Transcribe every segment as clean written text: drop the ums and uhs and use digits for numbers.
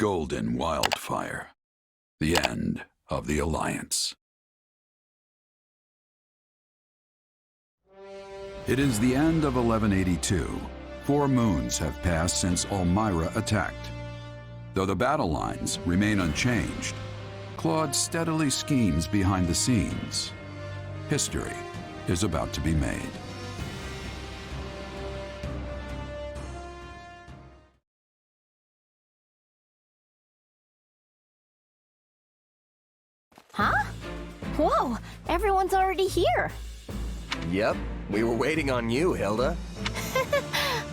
golden wildfire. The end of the Alliance. It is the end of 1182. 4 moons have passed since Elmira attacked. Though the battle lines remain unchanged, Claude steadily schemes behind the scenes. History is about to be made. Huh? Whoa, everyone's already here. Yep, we were waiting on you, Hilda.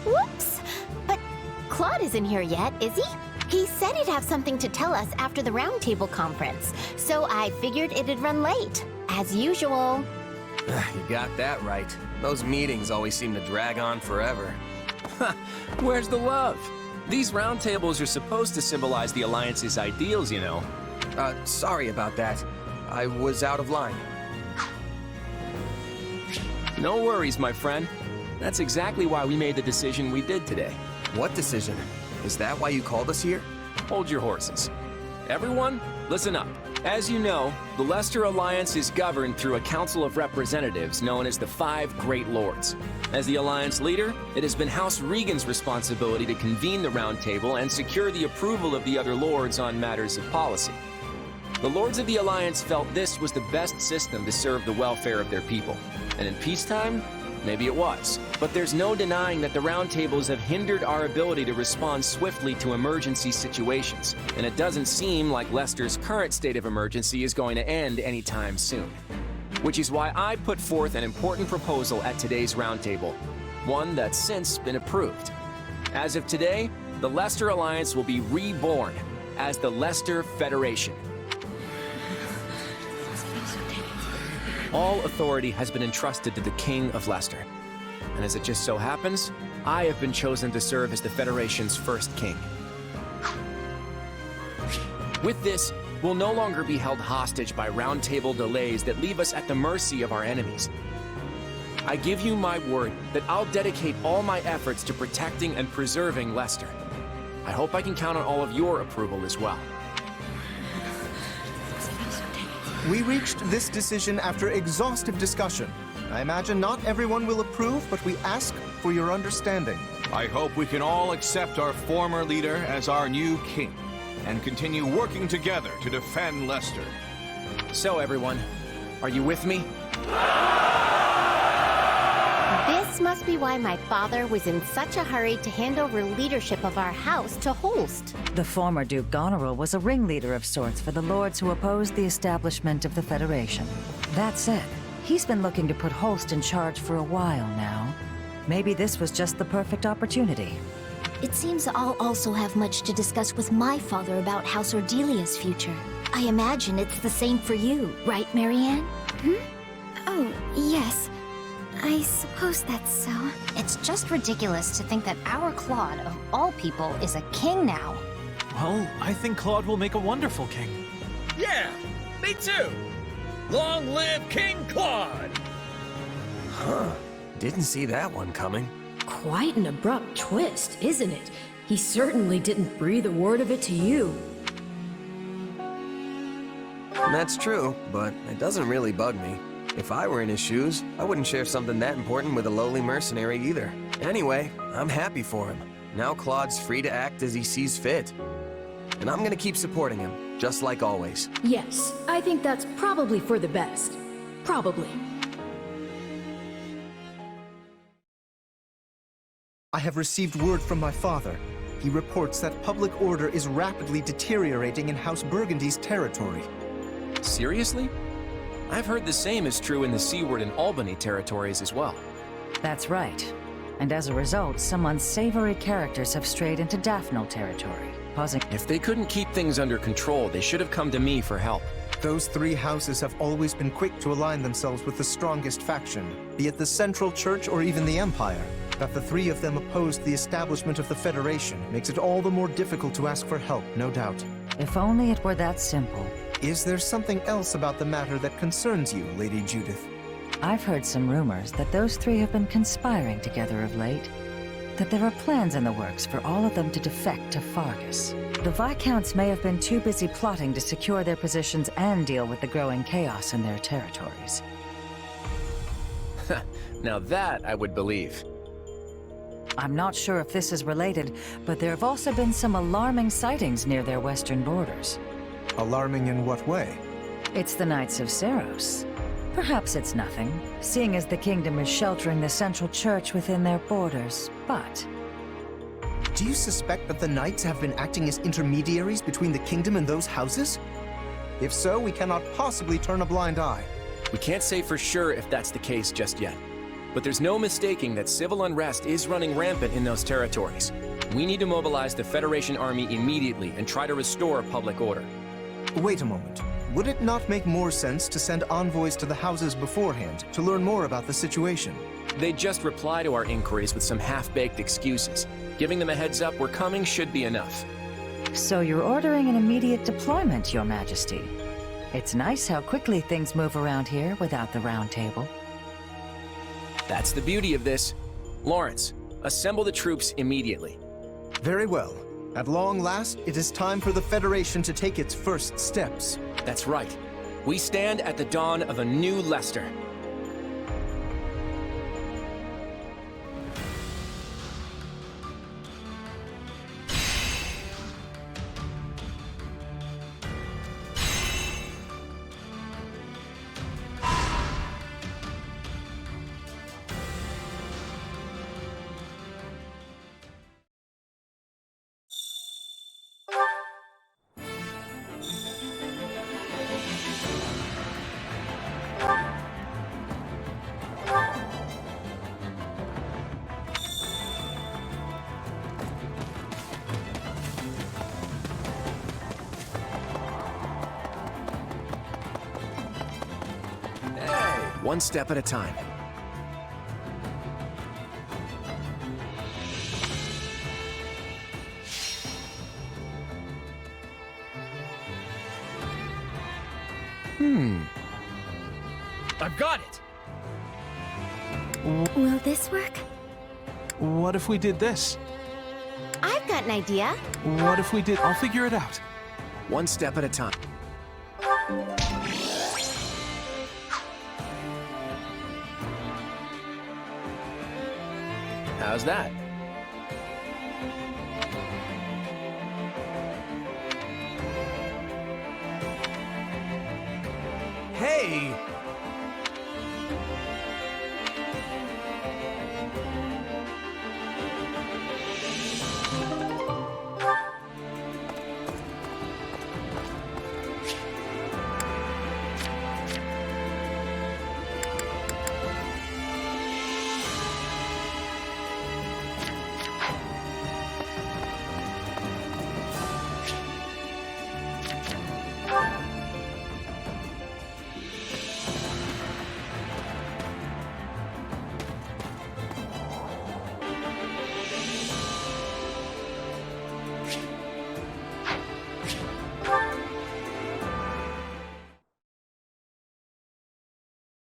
Whoops. But Claude isn't here yet, is he? He said he'd have something to tell us after the roundtable conference, so I figured it'd run late, as usual. You got that right. Those meetings always seem to drag on forever. Where's the love? These roundtables are supposed to symbolize the Alliance's ideals, you know. Sorry about that. I was out of line. No worries, my friend. That's exactly why we made the decision we did today. What decision? Is that why you called us here? Hold your horses. Everyone, listen up. As you know, the Leicester Alliance is governed through a Council of Representatives known as the 5 Great Lords. As the Alliance leader, it has been House Regan's responsibility to convene the Roundtable and secure the approval of the other lords on matters of policy. The Lords of the Alliance felt this was the best system to serve the welfare of their people. And in peacetime, maybe it was. But there's no denying that the roundtables have hindered our ability to respond swiftly to emergency situations. And it doesn't seem like Leicester's current state of emergency is going to end anytime soon. Which is why I put forth an important proposal at today's roundtable. One that's since been approved. As of today, the Leicester Alliance will be reborn as the Leicester Federation. All authority has been entrusted to the King of Leicester. And as it just so happens, I have been chosen to serve as the Federation's first king. With this, we'll no longer be held hostage by roundtable delays that leave us at the mercy of our enemies. I give you my word that I'll dedicate all my efforts to protecting and preserving Leicester. I hope I can count on all of your approval as well. We reached this decision after exhaustive discussion. I imagine not everyone will approve, but we ask for your understanding. I hope we can all accept our former leader as our new king and continue working together to defend Leicester. So everyone, are you with me? This must be why my father was in such a hurry to hand over leadership of our house to Holst. The former Duke Goneril was a ringleader of sorts for the lords who opposed the establishment of the Federation. That said, he's been looking to put Holst in charge for a while now. Maybe this was just the perfect opportunity. It seems I'll also have much to discuss with my father about House Ordelia's future. I imagine it's the same for you, right, Marianne? Oh, yes. I suppose that's so. It's just ridiculous to think that our Claude, of all people, is a king now. Well, I think Claude will make a wonderful king. Yeah, me too! Long live King Claude! Huh. Didn't see that one coming. Quite an abrupt twist, isn't it? He certainly didn't breathe a word of it to you. That's true, but it doesn't really bug me. If I were in his shoes, I wouldn't share something that important with a lowly mercenary either. Anyway, I'm happy for him. Now Claude's free to act as he sees fit. And I'm gonna keep supporting him, just like always. Yes, I think that's probably for the best. Probably. I have received word from my father. He reports that public order is rapidly deteriorating in House Burgundy's territory. Seriously? I've heard the same is true in the Seaward and Albany territories as well. That's right. And as a result, some unsavory characters have strayed into Daphne territory, causing... If they couldn't keep things under control, they should have come to me for help. Those 3 houses have always been quick to align themselves with the strongest faction, be it the Central Church or even the Empire. That the 3 of them opposed the establishment of the Federation makes it all the more difficult to ask for help, no doubt. If only it were that simple. Is there something else about the matter that concerns you, Lady Judith? I've heard some rumors that those 3 have been conspiring together of late. that there are plans in the works for all of them to defect to Fargus. The Viscounts may have been too busy plotting to secure their positions and deal with the growing chaos in their territories. Now that I would believe. I'm not sure if this is related, but there have also been some alarming sightings near their western borders. Alarming in what way? It's the Knights of Seros. Perhaps it's nothing, seeing as the kingdom is sheltering the central church within their borders, but... Do you suspect that the Knights have been acting as intermediaries between the kingdom and those houses? If so, we cannot possibly turn a blind eye. We can't say for sure if that's the case just yet. But there's no mistaking that civil unrest is running rampant in those territories. We need to mobilize the Federation army immediately and try to restore public order. Wait a moment. Would it not make more sense to send envoys to the houses beforehand to learn more about the situation? They just reply to our inquiries with some half-baked excuses. Giving them a heads up we're coming should be enough. So you're ordering an immediate deployment, Your Majesty. It's nice how quickly things move around here without the round table. That's the beauty of this. Lawrence, assemble the troops immediately. Very well. At long last, it is time for the Federation to take its first steps. That's right. We stand at the dawn of a new Leicester. One step at a time. I've got it! Will this work? What if we did this? I've got an idea. What if we did... I'll figure it out. One step at a time. How's that? Hey!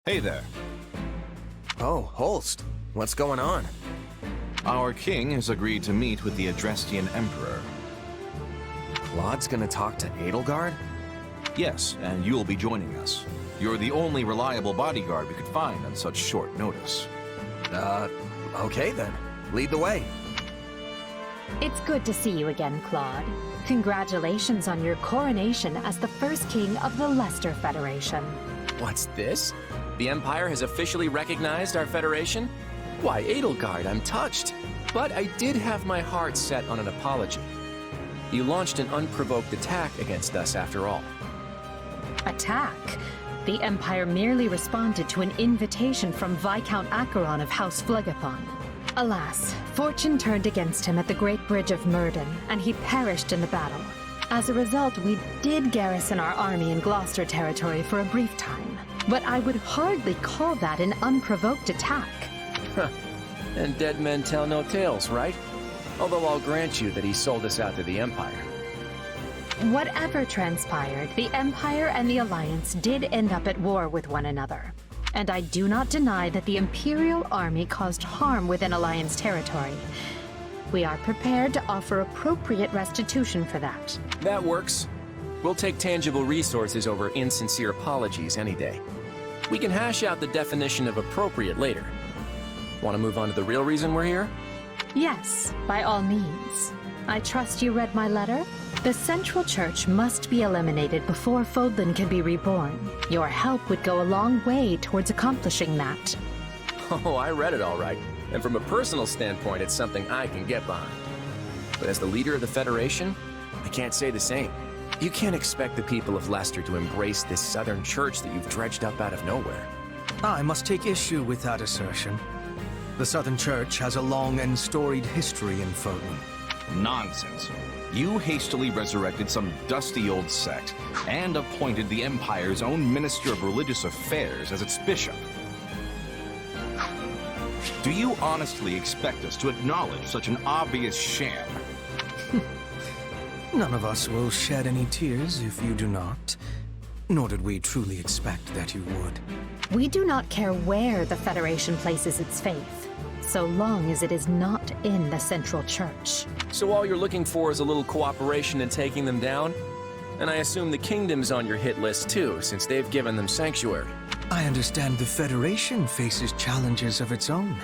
Hey there. Oh, Holst. What's going on? Our king has agreed to meet with the Adrestian Emperor. Claude's gonna talk to Edelgard? Yes, and you'll be joining us. You're the only reliable bodyguard we could find on such short notice. Okay then. Lead the way. It's good to see you again, Claude. Congratulations on your coronation as the first king of the Leicester Federation. What's this? The Empire has officially recognized our Federation? Why, Edelgard, I'm touched. But I did have my heart set on an apology. You launched an unprovoked attack against us after all. Attack? The Empire merely responded to an invitation from Viscount Acheron of House Phlegethon. Alas, fortune turned against him at the Great Bridge of Murden, and he perished in the battle. As a result, we did garrison our army in Gloucester territory for a brief time. But I would hardly call that an unprovoked attack. Huh. And dead men tell no tales, right? Although I'll grant you that he sold us out to the Empire. Whatever transpired, the Empire and the Alliance did end up at war with one another. And I do not deny that the Imperial Army caused harm within Alliance territory. We are prepared to offer appropriate restitution for that. That works. We'll take tangible resources over insincere apologies any day. We can hash out the definition of appropriate later. Want to move on to the real reason we're here? Yes, by all means. I trust you read my letter? The Central Church must be eliminated before Fodlan can be reborn. Your help would go a long way towards accomplishing that. Oh, I read it all right. And from a personal standpoint, it's something I can get behind. But as the leader of the Federation, I can't say the same. You can't expect the people of Leicester to embrace this Southern Church that you've dredged up out of nowhere. I must take issue with that assertion. The Southern Church has a long and storied history in Fodlan. Nonsense. You hastily resurrected some dusty old sect and appointed the Empire's own Minister of Religious Affairs as its bishop. Do you honestly expect us to acknowledge such an obvious sham? None of us will shed any tears if you do not. Nor did we truly expect that you would. We do not care where the Federation places its faith, so long as it is not in the Central Church. So all you're looking for is a little cooperation in taking them down? And I assume the Kingdom's on your hit list too, since they've given them sanctuary. I understand the Federation faces challenges of its own.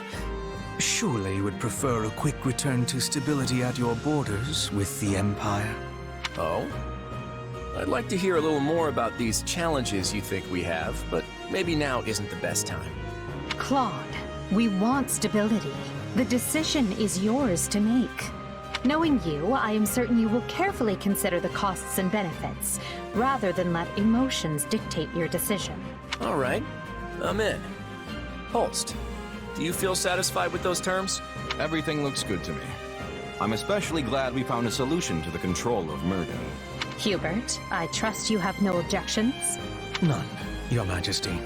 Surely you would prefer a quick return to stability at your borders with the Empire? Oh? I'd like to hear a little more about these challenges you think we have, but maybe now isn't the best time. Claude, we want stability. The decision is yours to make. Knowing you, I am certain you will carefully consider the costs and benefits, rather than let emotions dictate your decision. All right, I'm in. Holst, do you feel satisfied with those terms? Everything looks good to me. I'm especially glad we found a solution to the control of Murden. Hubert, I trust you have no objections? None, Your Majesty.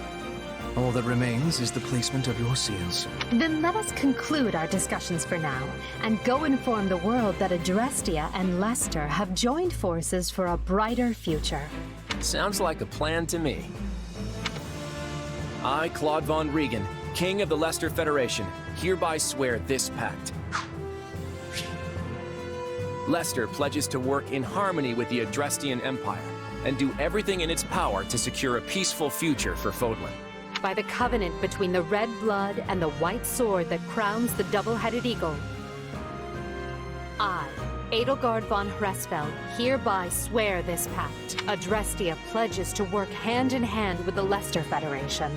All that remains is the placement of your seals. Then let us conclude our discussions for now, and go inform the world that Adrestia and Leicester have joined forces for a brighter future. Sounds like a plan to me. I, Claude von Regan, King of the Leicester Federation, hereby swear this pact. Leicester pledges to work in harmony with the Adrestian Empire, and do everything in its power to secure a peaceful future for Fodlan. By the covenant between the red blood and the white sword that crowns the double-headed eagle, I, Edelgard von Hresfeld, hereby swear this pact. Adrestia pledges to work hand in hand with the Leicester Federation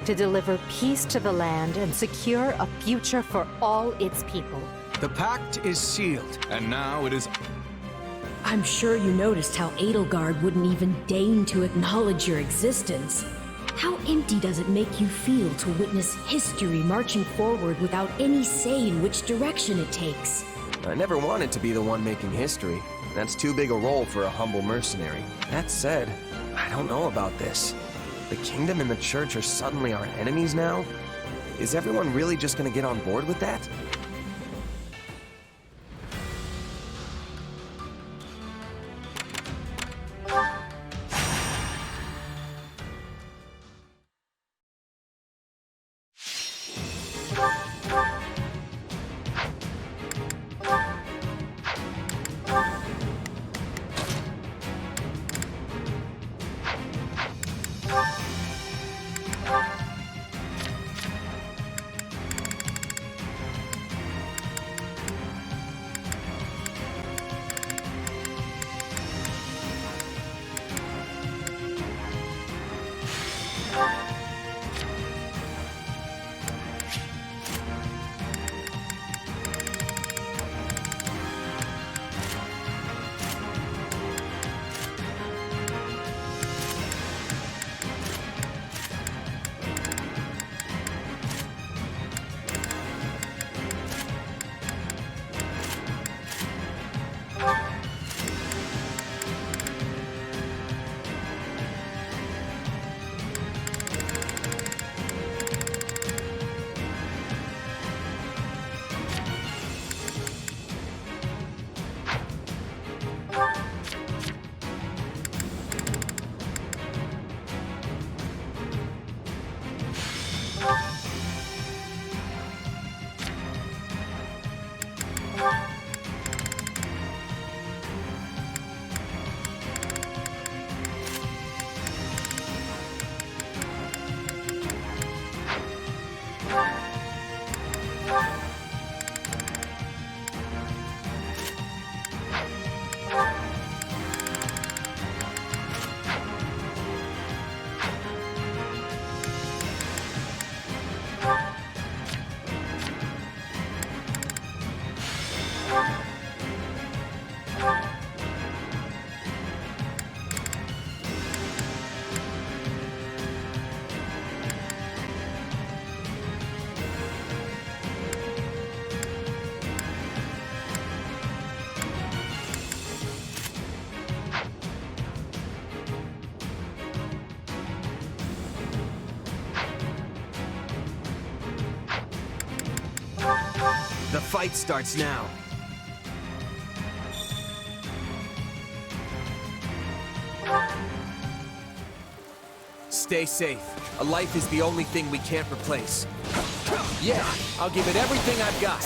to deliver peace to the land and secure a future for all its people. The pact is sealed. And now it is... I'm sure you noticed how Edelgard wouldn't even deign to acknowledge your existence. How empty does it make you feel to witness history marching forward without any say in which direction it takes? I never wanted to be the one making history. That's too big a role for a humble mercenary. That said, I don't know about this. The Kingdom and the Church are suddenly our enemies now? Is everyone really just gonna get on board with that? fight starts now. Stay safe. A life is the only thing we can't replace. Yeah, I'll give it everything I've got.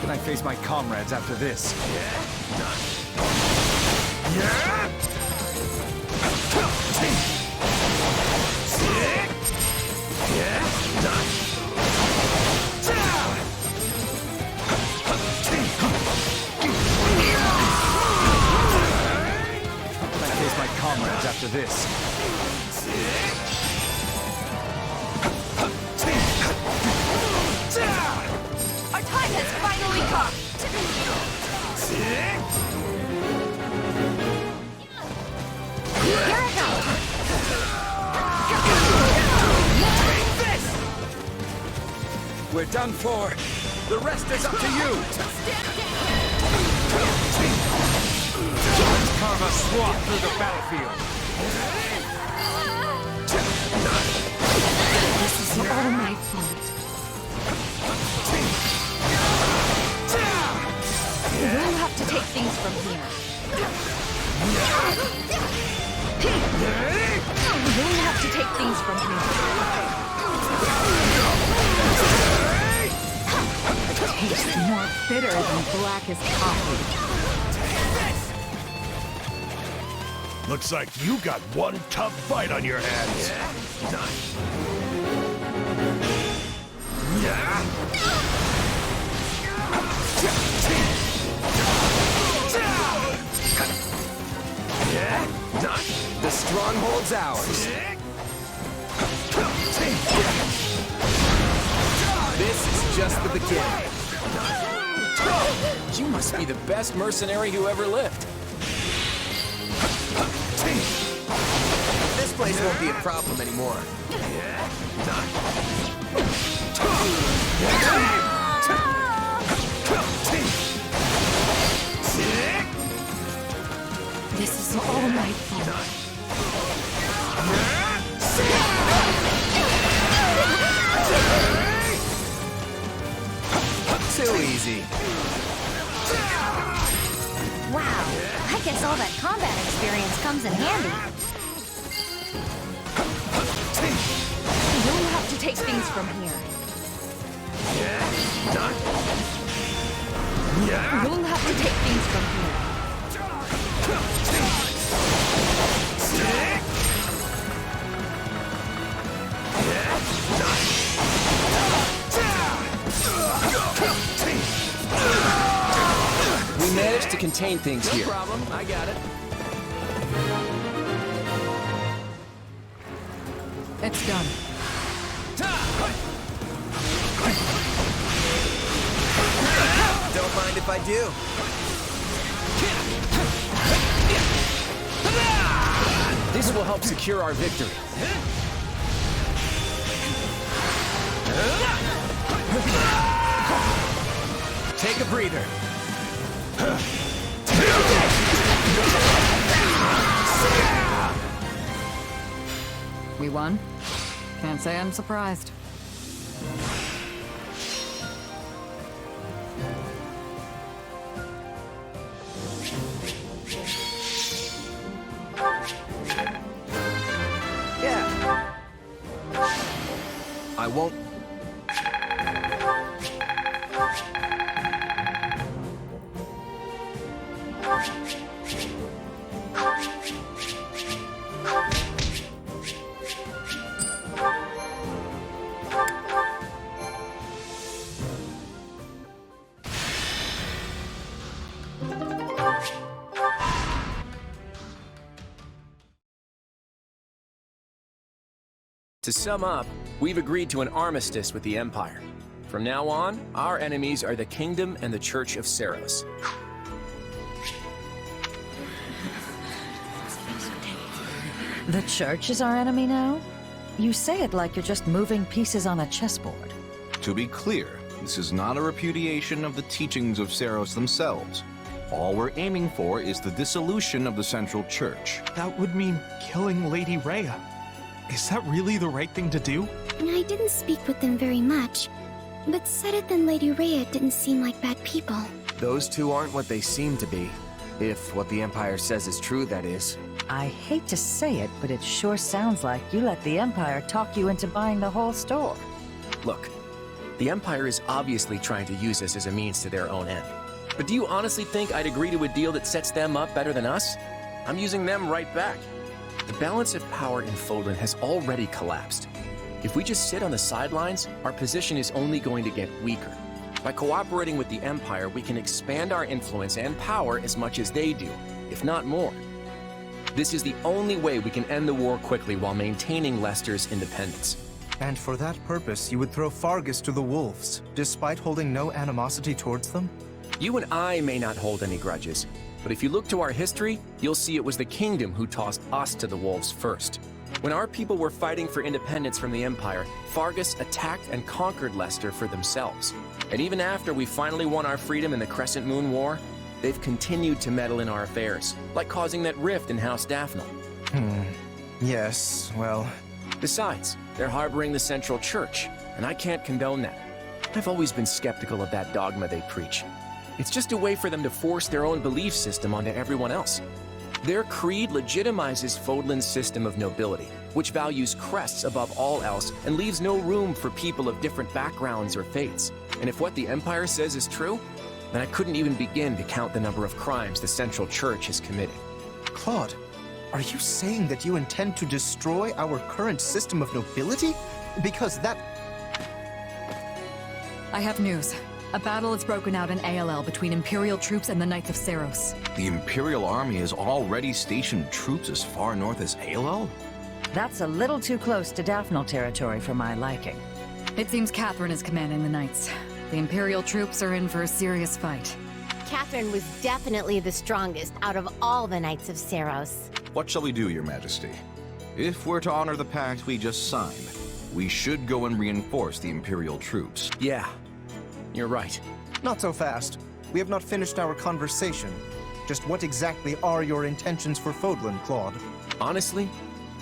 Can I face my comrades after this? Comrades after this. Our time has finally come! Here I go! Take this! We're done for. The rest is up to you. Let's carve a swath through the battlefield. This is all my fault. We'll have to take things from here. We'll have to take things from here. It tastes more bitter than blackest coffee. Looks like you got one tough fight on your hands. The stronghold's ours. This is just the beginning. You must be the best mercenary who ever lived. This place won't be a problem anymore. This is all my fault. Too easy. Wow, I guess all that combat experience comes in handy. You'll have to take things from here. You'll have to take things from here. We managed to contain things here. No problem, I got it. It's done. Don't mind if I do. This will help secure our victory. Take a breather. We won? Can't say I'm surprised. Yeah. I won't. To sum up, we've agreed to an armistice with the Empire. From now on, our enemies are the Kingdom and the Church of Seros. The Church is our enemy now? You say it like you're just moving pieces on a chessboard. To be clear, this is not a repudiation of the teachings of Seros themselves. All we're aiming for is the dissolution of the Central Church. That would mean killing Lady Rhea. Is that really the right thing to do? I didn't speak with them very much, but Sedith and Lady Rhea didn't seem like bad people. Those two aren't what they seem to be. If what the Empire says is true, that is. I hate to say it, but it sure sounds like you let the Empire talk you into buying the whole store. Look, the Empire is obviously trying to use us as a means to their own end. But do you honestly think I'd agree to a deal that sets them up better than us? I'm using them right back. The balance of power in Fodlan has already collapsed. If we just sit on the sidelines, our position is only going to get weaker. By cooperating with the Empire, we can expand our influence and power as much as they do, if not more. This is the only way we can end the war quickly while maintaining Leicester's independence. And for that purpose, you would throw Fargus to the wolves, despite holding no animosity towards them? You and I may not hold any grudges, but if you look to our history, you'll see it was the Kingdom who tossed us to the wolves first. When our people were fighting for independence from the Empire, Fargus attacked and conquered Leicester for themselves. And even after we finally won our freedom in the Crescent Moon War, they've continued to meddle in our affairs, like causing that rift in House Daphne. Yes, well... Besides, they're harboring the Central Church, and I can't condone that. I've always been skeptical of that dogma they preach. It's just a way for them to force their own belief system onto everyone else. Their creed legitimizes Fodlan's system of nobility, which values crests above all else and leaves no room for people of different backgrounds or faiths. And if what the Empire says is true, then I couldn't even begin to count the number of crimes the Central Church has committed. Claude, are you saying that you intend to destroy our current system of nobility? Because that... I have news. A battle has broken out in ALL between Imperial troops and the Knights of Seros. The Imperial Army has already stationed troops as far north as Halel? That's a little too close to Daphne territory for my liking. It seems Catherine is commanding the Knights. The Imperial troops are in for a serious fight. Catherine was definitely the strongest out of all the Knights of Seros. What shall we do, Your Majesty? If we're to honor the pact we just signed, we should go and reinforce the Imperial troops. Yeah, you're right. Not so fast. We have not finished our conversation. Just what exactly are your intentions for Fodlan, Claude? Honestly,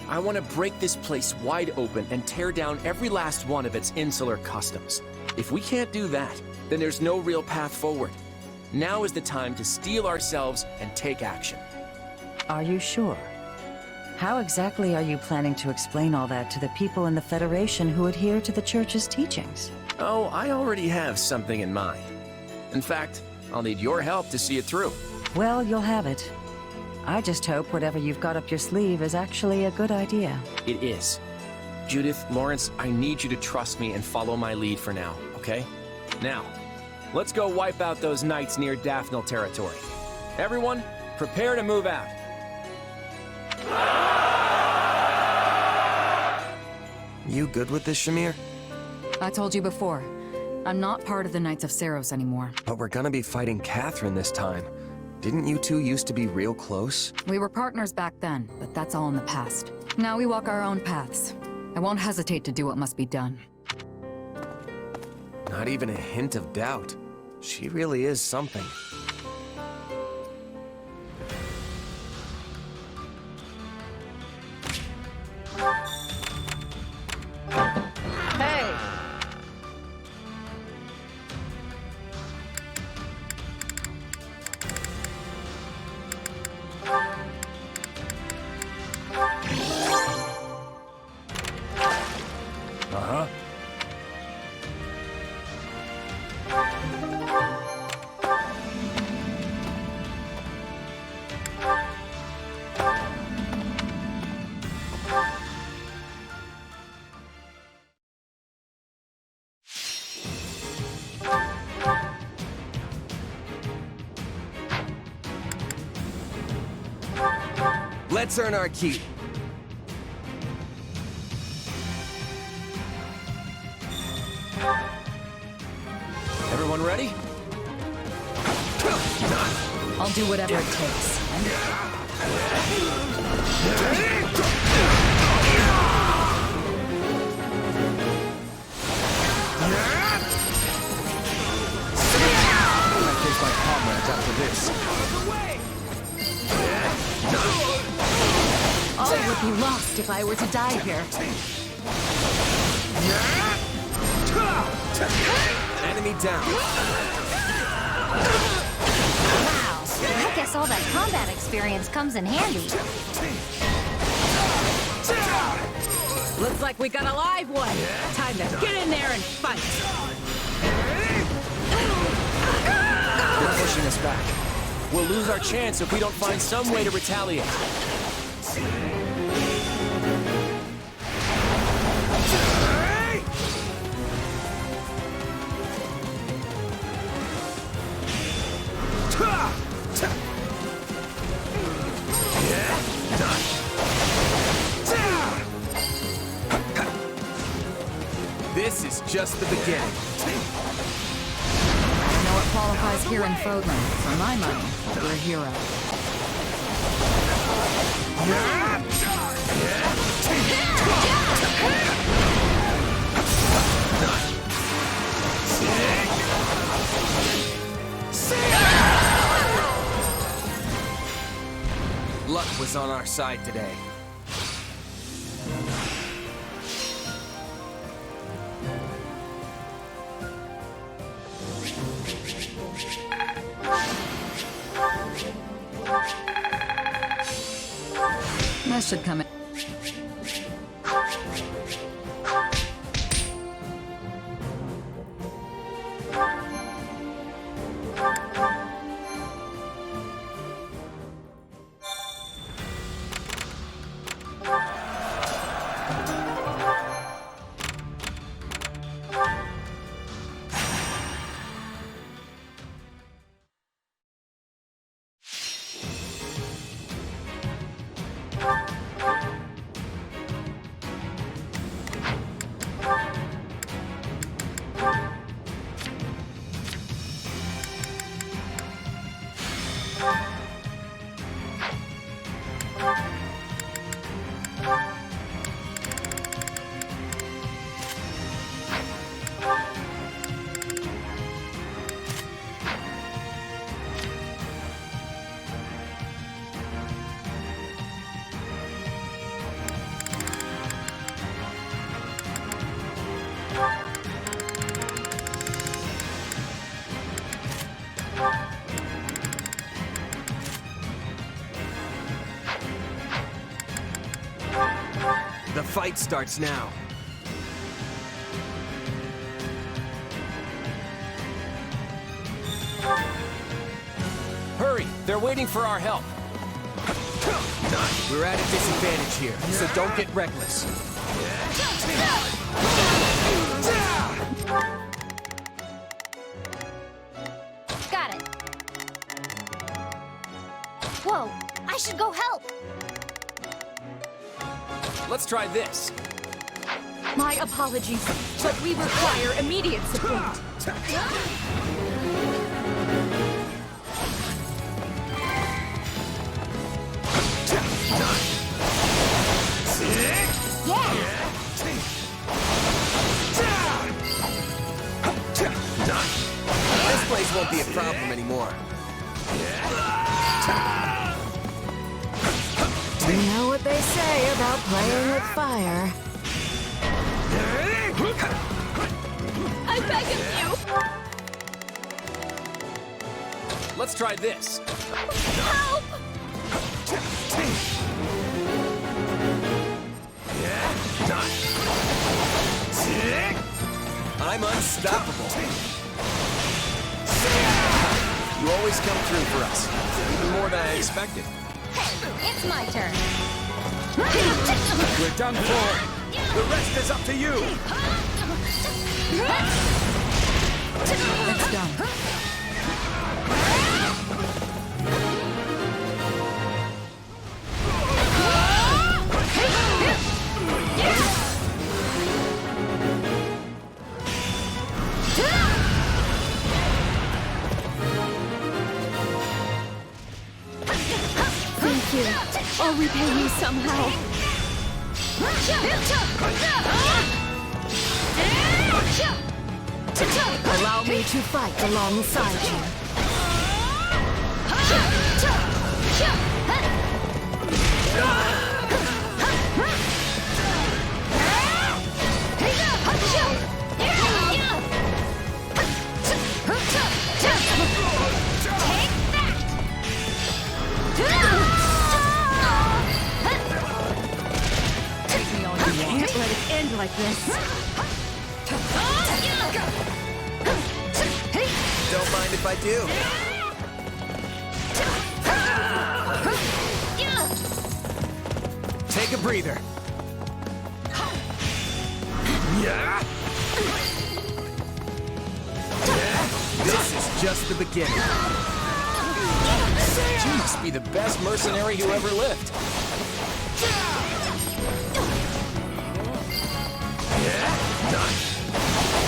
I want to break this place wide open and tear down every last one of its insular customs. If we can't do that, then there's no real path forward. Now is the time to steel ourselves and take action. Are you sure? How exactly are you planning to explain all that to the people in the Federation who adhere to the Church's teachings? Oh, I already have something in mind. In fact, I'll need your help to see it through. Well, you'll have it. I just hope whatever you've got up your sleeve is actually a good idea. It is. Judith, Lawrence, I need you to trust me and follow my lead for now, okay? Now, let's go wipe out those knights near Daphne territory. Everyone, prepare to move out. You good with this, Shamir? I told you before, I'm not part of the Knights of Seros anymore. But we're gonna be fighting Catherine this time. Didn't you two used to be real close? We were partners back then, but that's all in the past. Now we walk our own paths. I won't hesitate to do what must be done. Not even a hint of doubt. She really is something. Hey! Uh-huh. Let's earn our keep. Everyone ready? I'll do whatever it takes. be lost if I were to die here. Enemy down. Wow, I guess all that combat experience comes in handy. Looks like we got a live one. Time to get in there and fight. They're pushing us back. We'll lose our chance if we don't find some way to retaliate. This is just the beginning. I don't know what qualifies here in Fodlan. For my money, we're a hero. Luck was on our side today. That should come in. The fight starts now. Hurry! They're waiting for our help. We're at a disadvantage here, so don't get reckless. Got it. Whoa, I should go help. Let's try this. My apologies, but we require immediate support. This place won't be a problem anymore. You know what they say about playing with fire. I beg of you! Let's try this. Help! I'm unstoppable. You always come through for us, even more than I expected. It's my turn. We're done for. The rest is up to you. It's done. Thank you. I'll repay you somehow. Allow me to fight alongside you. like this. Don't mind if I do. Take a breather. This is just the beginning. You must be the best mercenary who ever lived.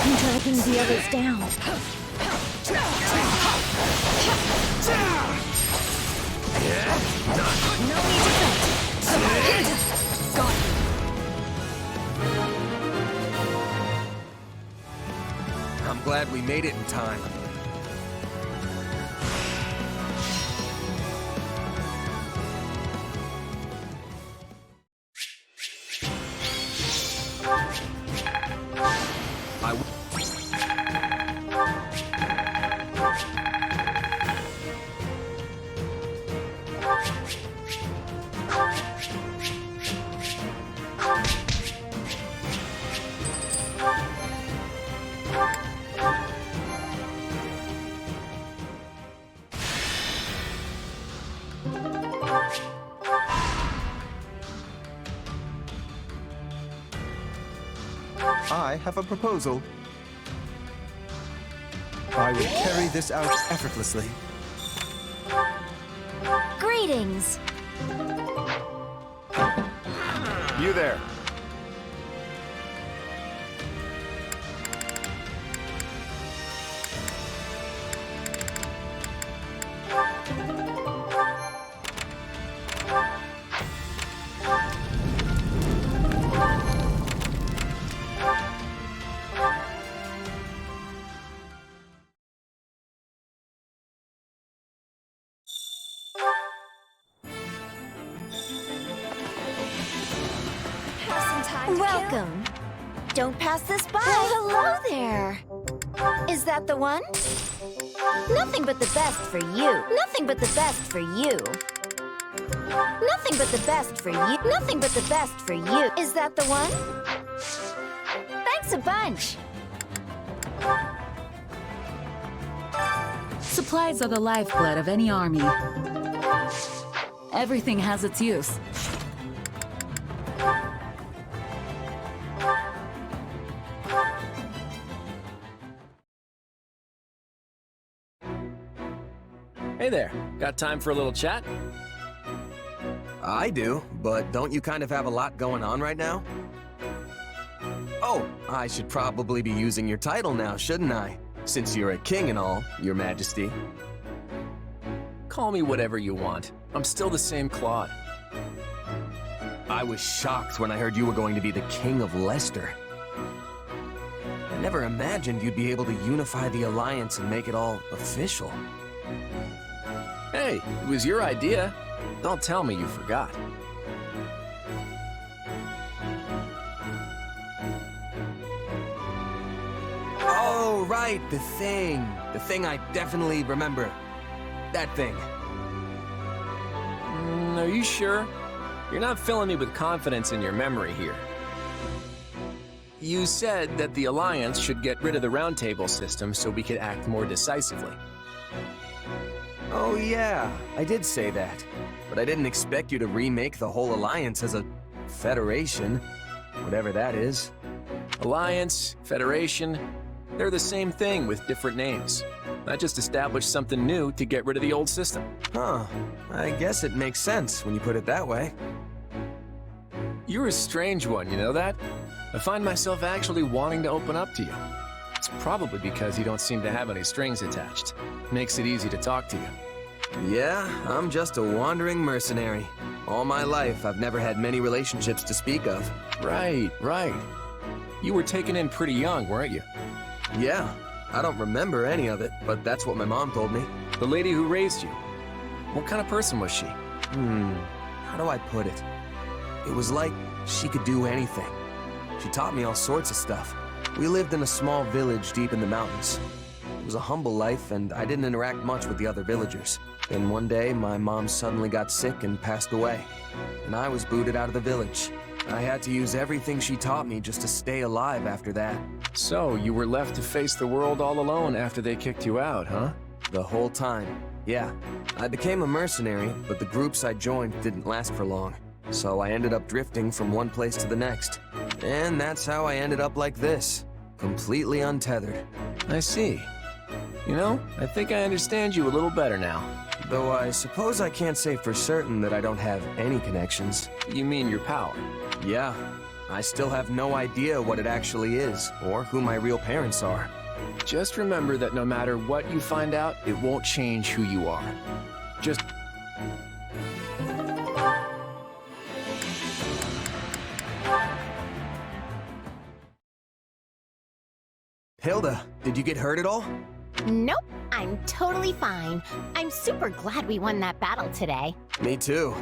I'm dragging the others down. No need to fight. Got it. I'm glad we made it in time. I have a proposal. I will carry this out effortlessly. Greetings. You there. Welcome. Don't pass this by. Well, hello there. Is that the one? Nothing but the best for you. Nothing but the best for you. Nothing but the best for you. Nothing but the best for you. Is that the one? Thanks a bunch. Supplies are the lifeblood of any army. Everything has its use. Hey there, got time for a little chat? I do, but don't you kind of have a lot going on right now? Oh, I should probably be using your title now, shouldn't I? Since you're a king and all, your majesty. Call me whatever you want. I'm still the same Claude. I was shocked when I heard you were going to be the king of Leicester. I never imagined you'd be able to unify the Alliance and make it all official. Hey, it was your idea. Don't tell me you forgot. Oh, right, the thing. The thing I definitely remember. That thing. Are you sure? You're not filling me with confidence in your memory here. You said that the Alliance should get rid of the Round Table system so we could act more decisively. Oh yeah, I did say that. But I didn't expect you to remake the whole Alliance as a federation. Whatever that is. Alliance, Federation, they're the same thing with different names. I just established something new to get rid of the old system. Huh. I guess it makes sense when you put it that way. You're a strange one, you know that? I find myself actually wanting to open up to you. It's probably because you don't seem to have any strings attached. Makes it easy to talk to you. Yeah, I'm just a wandering mercenary. All my life, I've never had many relationships to speak of. Right. You were taken in pretty young, weren't you? Yeah, I don't remember any of it, but that's what my mom told me. The lady who raised you, what kind of person was she? How do I put it? It was like she could do anything. She taught me all sorts of stuff. We lived in a small village deep in the mountains. It was a humble life, and I didn't interact much with the other villagers. Then one day, my mom suddenly got sick and passed away, and I was booted out of the village. I had to use everything she taught me just to stay alive after that. So, you were left to face the world all alone after they kicked you out, huh? The whole time, yeah. I became a mercenary, but the groups I joined didn't last for long. So I ended up drifting from one place to the next. And that's how I ended up like this, completely untethered. I see. You know, I think I understand you a little better now. Though I suppose I can't say for certain that I don't have any connections. You mean your power? Yeah. I still have no idea what it actually is, or who my real parents are. Just remember that no matter what you find out, it won't change who you are. Just... Hilda, did you get hurt at all? Nope, I'm totally fine. I'm super glad we won that battle today. Me too.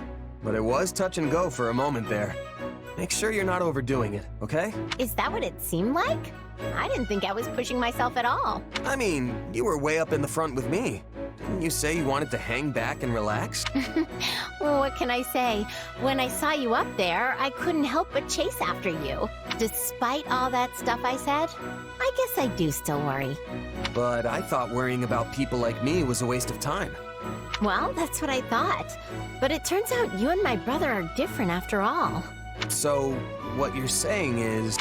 But it was touch and go for a moment there. Make sure you're not overdoing it, okay? Is that what it seemed like? I didn't think I was pushing myself at all. I mean, you were way up in the front with me. Didn't you say you wanted to hang back and relax? Well, what can I say? When I saw you up there, I couldn't help but chase after you. Despite all that stuff I said, I guess I do still worry. But I thought worrying about people like me was a waste of time. Well, that's what I thought. But it turns out you and my brother are different after all. So, what you're saying is...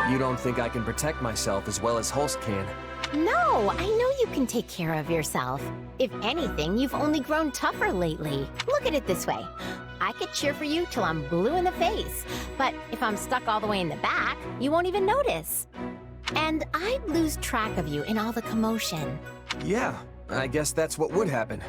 You don't think I can protect myself as well as Holst can? No, I know you can take care of yourself. If anything, you've only grown tougher lately. Look at it this way. I could cheer for you till I'm blue in the face, but if I'm stuck all the way in the back, you won't even notice. And I'd lose track of you in all the commotion. Yeah, I guess that's what would happen.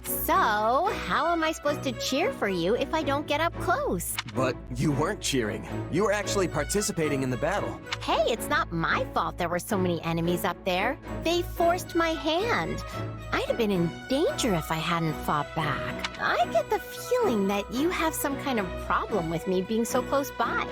So, how am I supposed to cheer for you if I don't get up close? But you weren't cheering. You were actually participating in the battle. Hey, it's not my fault there were so many enemies up there. They forced my hand. I'd have been in danger if I hadn't fought back. I get the feeling that you have some kind of problem with me being so close by.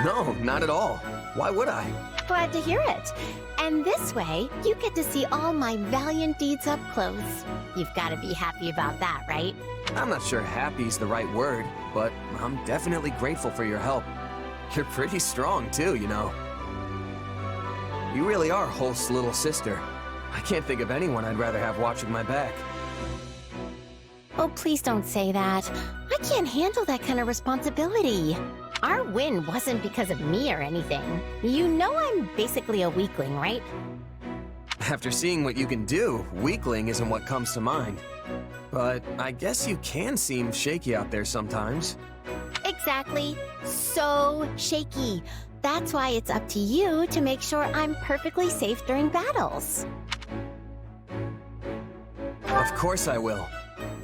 No, not at all. Why would I? Glad to hear it. And this way, you get to see all my valiant deeds up close. You've got to be happy about that, right? I'm not sure happy's the right word, but I'm definitely grateful for your help. You're pretty strong, too, you know. You really are Holst's little sister. I can't think of anyone I'd rather have watching my back. Oh, please don't say that. I can't handle that kind of responsibility. Our win wasn't because of me or anything. You know I'm basically a weakling, right? After seeing what you can do, weakling isn't what comes to mind. But I guess you can seem shaky out there sometimes. Exactly. So shaky. That's why it's up to you to make sure I'm perfectly safe during battles. Of course I will.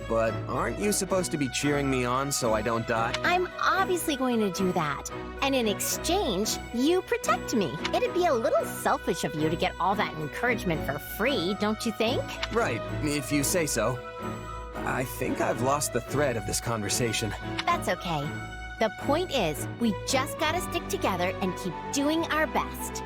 But aren't you supposed to be cheering me on so I don't die? I'm obviously going to do that. And in exchange, you protect me. It'd be a little selfish of you to get all that encouragement for free, don't you think? Right, if you say so. I think I've lost the thread of this conversation. That's okay. The point is, we just gotta stick together and keep doing our best.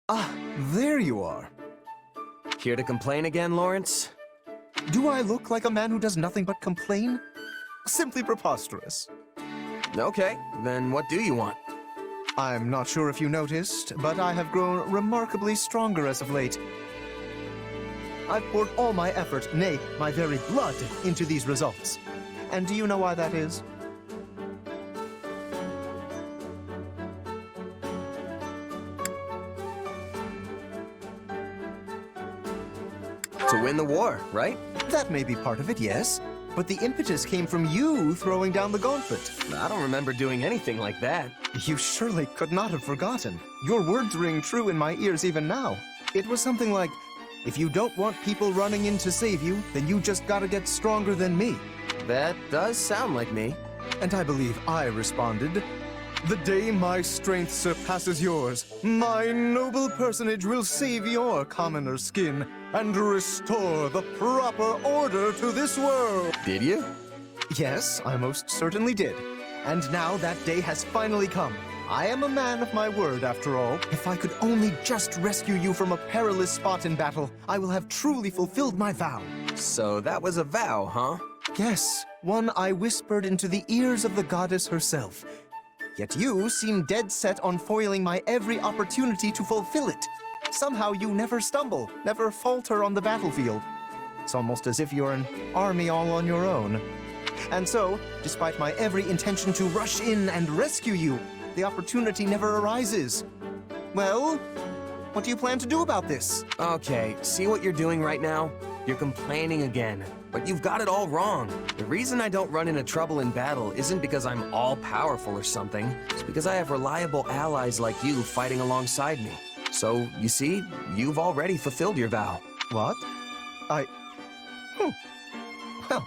Ah, there you are. Here to complain again, Lawrence? Do I look like a man who does nothing but complain? Simply preposterous. Okay, then what do you want? I'm not sure if you noticed, but I have grown remarkably stronger as of late. I've poured all my effort, nay, my very blood, into these results. And do you know why that is? To win the war, right? That may be part of it, yes. But the impetus came from you throwing down the gauntlet. I don't remember doing anything like that. You surely could not have forgotten. Your words ring true in my ears even now. It was something like, if you don't want people running in to save you, then you just gotta get stronger than me. That does sound like me. And I believe I responded, the day my strength surpasses yours, my noble personage will save your commoner skin and restore the proper order to this world. Did you? Yes, I most certainly did. And now that day has finally come. I am a man of my word, after all. If I could only just rescue you from a perilous spot in battle, I will have truly fulfilled my vow. So that was a vow, huh? Yes, one I whispered into the ears of the goddess herself. Yet you seem dead set on foiling my every opportunity to fulfill it. Somehow you never stumble, never falter on the battlefield. It's almost as if you're an army all on your own. And so, despite my every intention to rush in and rescue you, the opportunity never arises. Well, what do you plan to do about this? Okay, see what you're doing right now? You're complaining again, but you've got it all wrong. The reason I don't run into trouble in battle isn't because I'm all-powerful or something. It's because I have reliable allies like you fighting alongside me. So, you see, you've already fulfilled your vow. What? Well,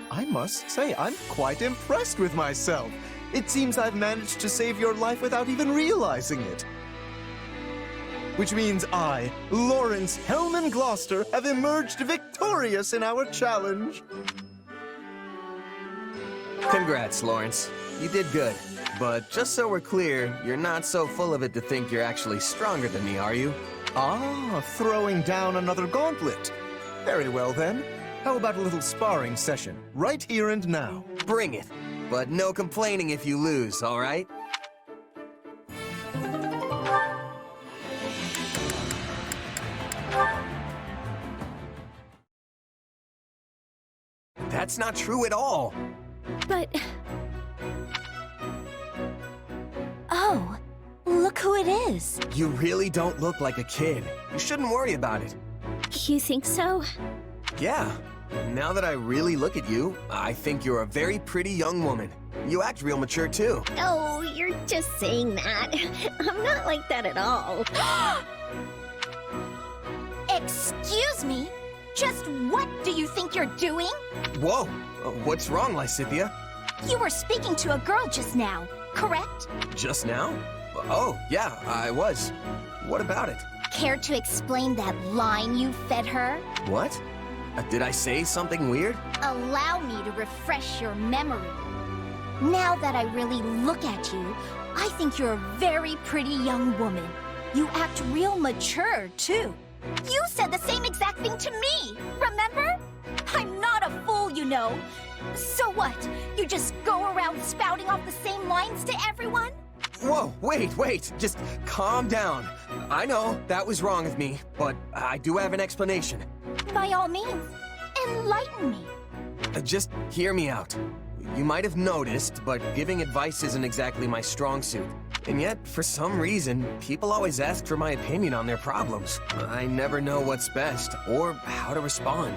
I must say, I'm quite impressed with myself. It seems I've managed to save your life without even realizing it. Which means I, Lawrence Hellman Gloucester, have emerged victorious in our challenge. Congrats, Lawrence. You did good. But just so we're clear, you're not so full of it to think you're actually stronger than me, are you? Ah, throwing down another gauntlet. Very well then. How about a little sparring session, right here and now? Bring it. But no complaining if you lose, all right? That's not true at all. But... Oh, look who it is. You really don't look like a kid. You shouldn't worry about it. You think so? Yeah. Now that I really look at you, I think you're a very pretty young woman. You act real mature, too. Oh, you're just saying that. I'm not like that at all. Excuse me? Just what do you think you're doing? Whoa! What's wrong, Lysithia? You were speaking to a girl just now, correct? Just now? Oh, yeah, I was. What about it? Care to explain that line you fed her? What? Did I say something weird? Allow me to refresh your memory. Now that I really look at you, I think you're a very pretty young woman. You act real mature, too. You said the same exact thing to me, remember? I'm not a fool, you know. So what? You just go around spouting off the same lines to everyone? Whoa, wait, just calm down. I know, that was wrong of me, but I do have an explanation. By all means, enlighten me. Just hear me out. You might have noticed, but giving advice isn't exactly my strong suit. And yet, for some reason, people always ask for my opinion on their problems. I never know what's best, or how to respond.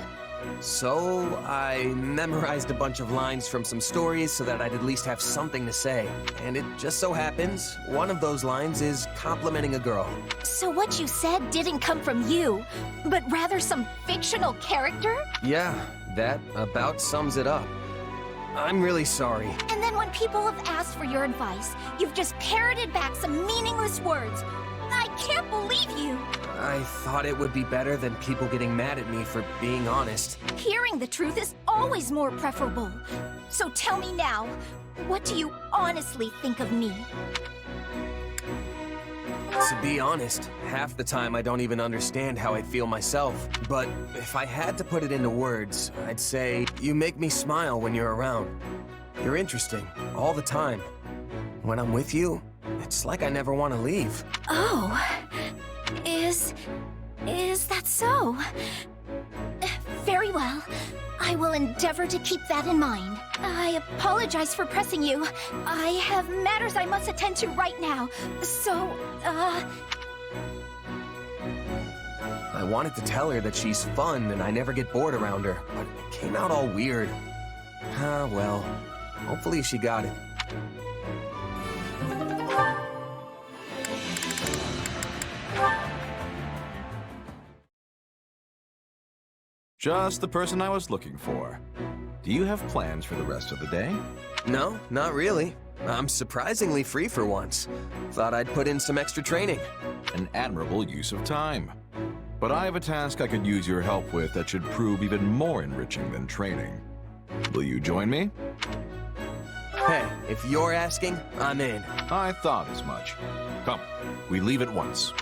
So, I memorized a bunch of lines from some stories so that I'd at least have something to say. And it just so happens, one of those lines is complimenting a girl. So what you said didn't come from you, but rather some fictional character? Yeah, that about sums it up. I'm really sorry. And then when people have asked for your advice, you've just parroted back some meaningless words. I can't believe you! I thought it would be better than people getting mad at me for being honest. Hearing the truth is always more preferable. So tell me now, what do you honestly think of me? To be honest, half the time I don't even understand how I feel myself. But if I had to put it into words, I'd say you make me smile when you're around. You're interesting, all the time. When I'm with you, it's like I never want to leave. Oh, is that so? Very well. I will endeavor to keep that in mind. I apologize for pressing you. I have matters I must attend to right now. So, I wanted to tell her that she's fun and I never get bored around her, but it came out all weird. Ah, well, hopefully she got it. Just the person I was looking for. Do you have plans for the rest of the day? No, not really. I'm surprisingly free for once. Thought I'd put in some extra training. An admirable use of time. But I have a task I could use your help with that should prove even more enriching than training. Will you join me? Hey, if you're asking, I'm in. I thought as much. Come, we leave at once.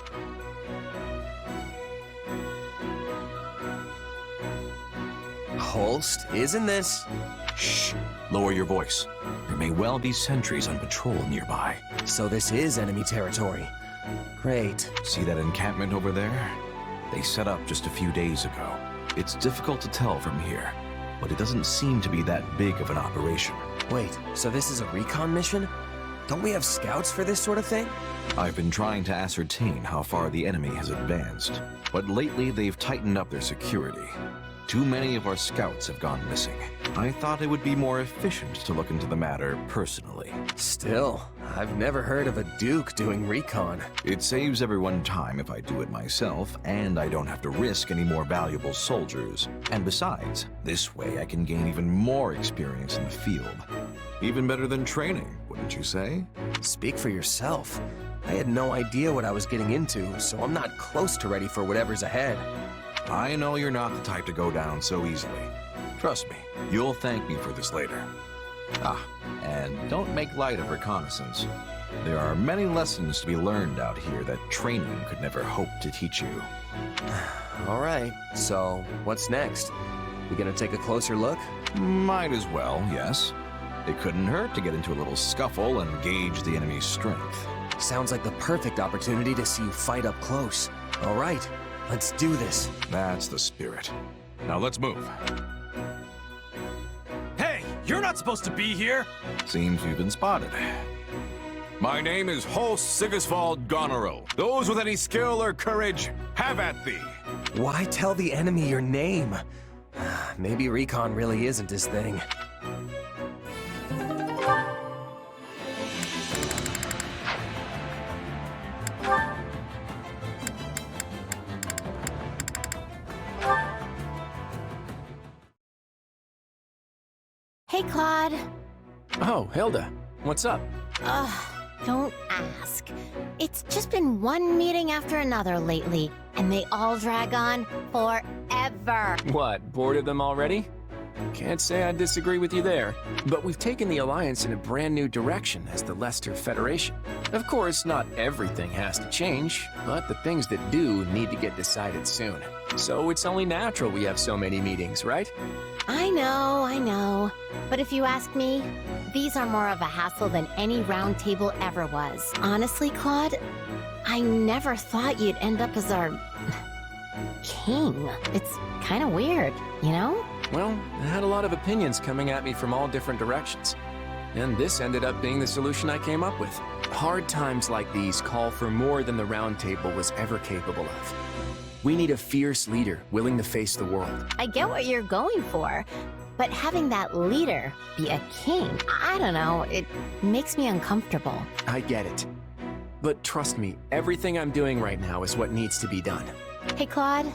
Holst, isn't this? Shh! Lower your voice. There may well be sentries on patrol nearby. So this is enemy territory. Great. See that encampment over there? They set up just a few days ago. It's difficult to tell from here, but it doesn't seem to be that big of an operation. Wait, so this is a recon mission? Don't we have scouts for this sort of thing? I've been trying to ascertain how far the enemy has advanced, but lately they've tightened up their security. Too many of our scouts have gone missing. I thought it would be more efficient to look into the matter personally. Still, I've never heard of a duke doing recon. It saves everyone time if I do it myself, and I don't have to risk any more valuable soldiers. And besides, this way I can gain even more experience in the field. Even better than training, wouldn't you say? Speak for yourself. I had no idea what I was getting into, so I'm not close to ready for whatever's ahead. I know you're not the type to go down so easily. Trust me, you'll thank me for this later. Ah, and don't make light of reconnaissance. There are many lessons to be learned out here that training could never hope to teach you. All right, so what's next? We gonna take a closer look? Might as well, yes. It couldn't hurt to get into a little scuffle and gauge the enemy's strength. Sounds like the perfect opportunity to see you fight up close. All right. Let's do this. That's the spirit. Now let's move. Hey, you're not supposed to be here! Seems you've been spotted. My name is Holst Sigisvald Goneril. Those with any skill or courage, have at thee. Why tell the enemy your name? Maybe recon really isn't his thing. Hey, Claude. Oh, Hilda. What's up? Don't ask. It's just been one meeting after another lately, and they all drag on forever. What, bored of them already? Can't say I disagree with you there, but we've taken the Alliance in a brand new direction as the Leicester Federation. Of course, not everything has to change, but the things that do need to get decided soon. So it's only natural we have so many meetings, right? I know. But if you ask me, these are more of a hassle than any round table ever was. Honestly, Claude, I never thought you'd end up as our king. It's kind of weird, you know? Well, I had a lot of opinions coming at me from all different directions. And this ended up being the solution I came up with. Hard times like these call for more than the Round Table was ever capable of. We need a fierce leader willing to face the world. I get what you're going for, but having that leader be a king, I don't know, it makes me uncomfortable. I get it. But trust me, everything I'm doing right now is what needs to be done. Hey, Claude,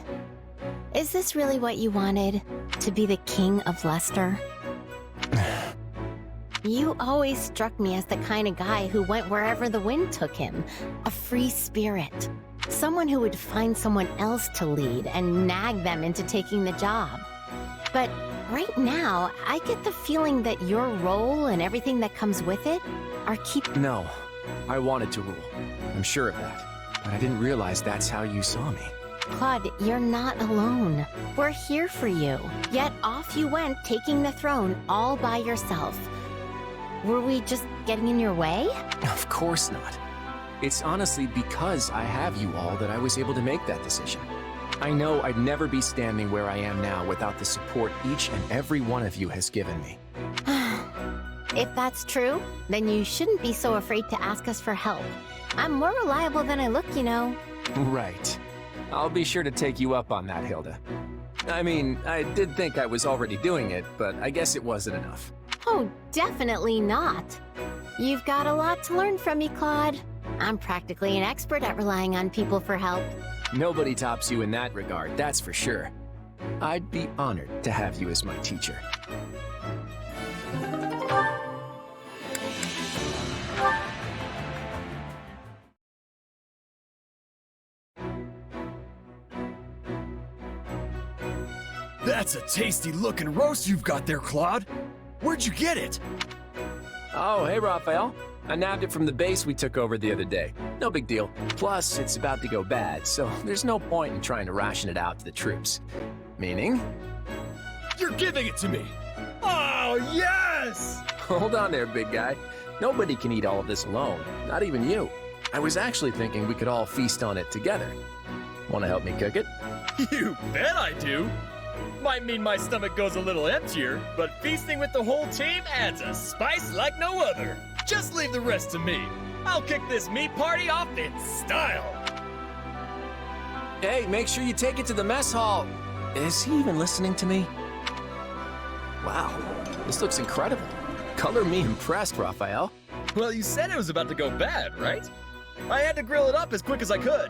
is this really what you wanted? To be the king of Leicester? You always struck me as the kind of guy who went wherever the wind took him. A free spirit. Someone who would find someone else to lead and nag them into taking the job. But right now, I get the feeling that your role and everything that comes with it are No, I wanted to rule. I'm sure of that. But I didn't realize that's how you saw me. Claude, you're not alone. We're here for you. Yet off you went, taking the throne all by yourself. Were we just getting in your way? Of course not. It's honestly because I have you all that I was able to make that decision. I know I'd never be standing where I am now without the support each and every one of you has given me. If that's true, then you shouldn't be so afraid to ask us for help. I'm more reliable than I look, you know. Right. I'll be sure to take you up on that, Hilda. I mean, I did think I was already doing it, but I guess it wasn't enough. Oh, definitely not. You've got a lot to learn from me, Claude. I'm practically an expert at relying on people for help. Nobody tops you in that regard, that's for sure. I'd be honored to have you as my teacher. That's a tasty-looking roast you've got there, Claude. Where'd you get it? Oh, hey, Raphael. I nabbed it from the base we took over the other day. No big deal. Plus, it's about to go bad, so there's no point in trying to ration it out to the troops. Meaning? You're giving it to me! Oh, yes! Hold on there, big guy. Nobody can eat all of this alone, not even you. I was actually thinking we could all feast on it together. Want to help me cook it? You bet I do! Might mean my stomach goes a little emptier, but feasting with the whole team adds a spice like no other. Just leave the rest to me. I'll kick this meat party off in style. Hey, make sure you take it to the mess hall. Is he even listening to me? Wow, this looks incredible. Color me impressed, Raphael. Well, you said it was about to go bad, right? I had to grill it up as quick as I could.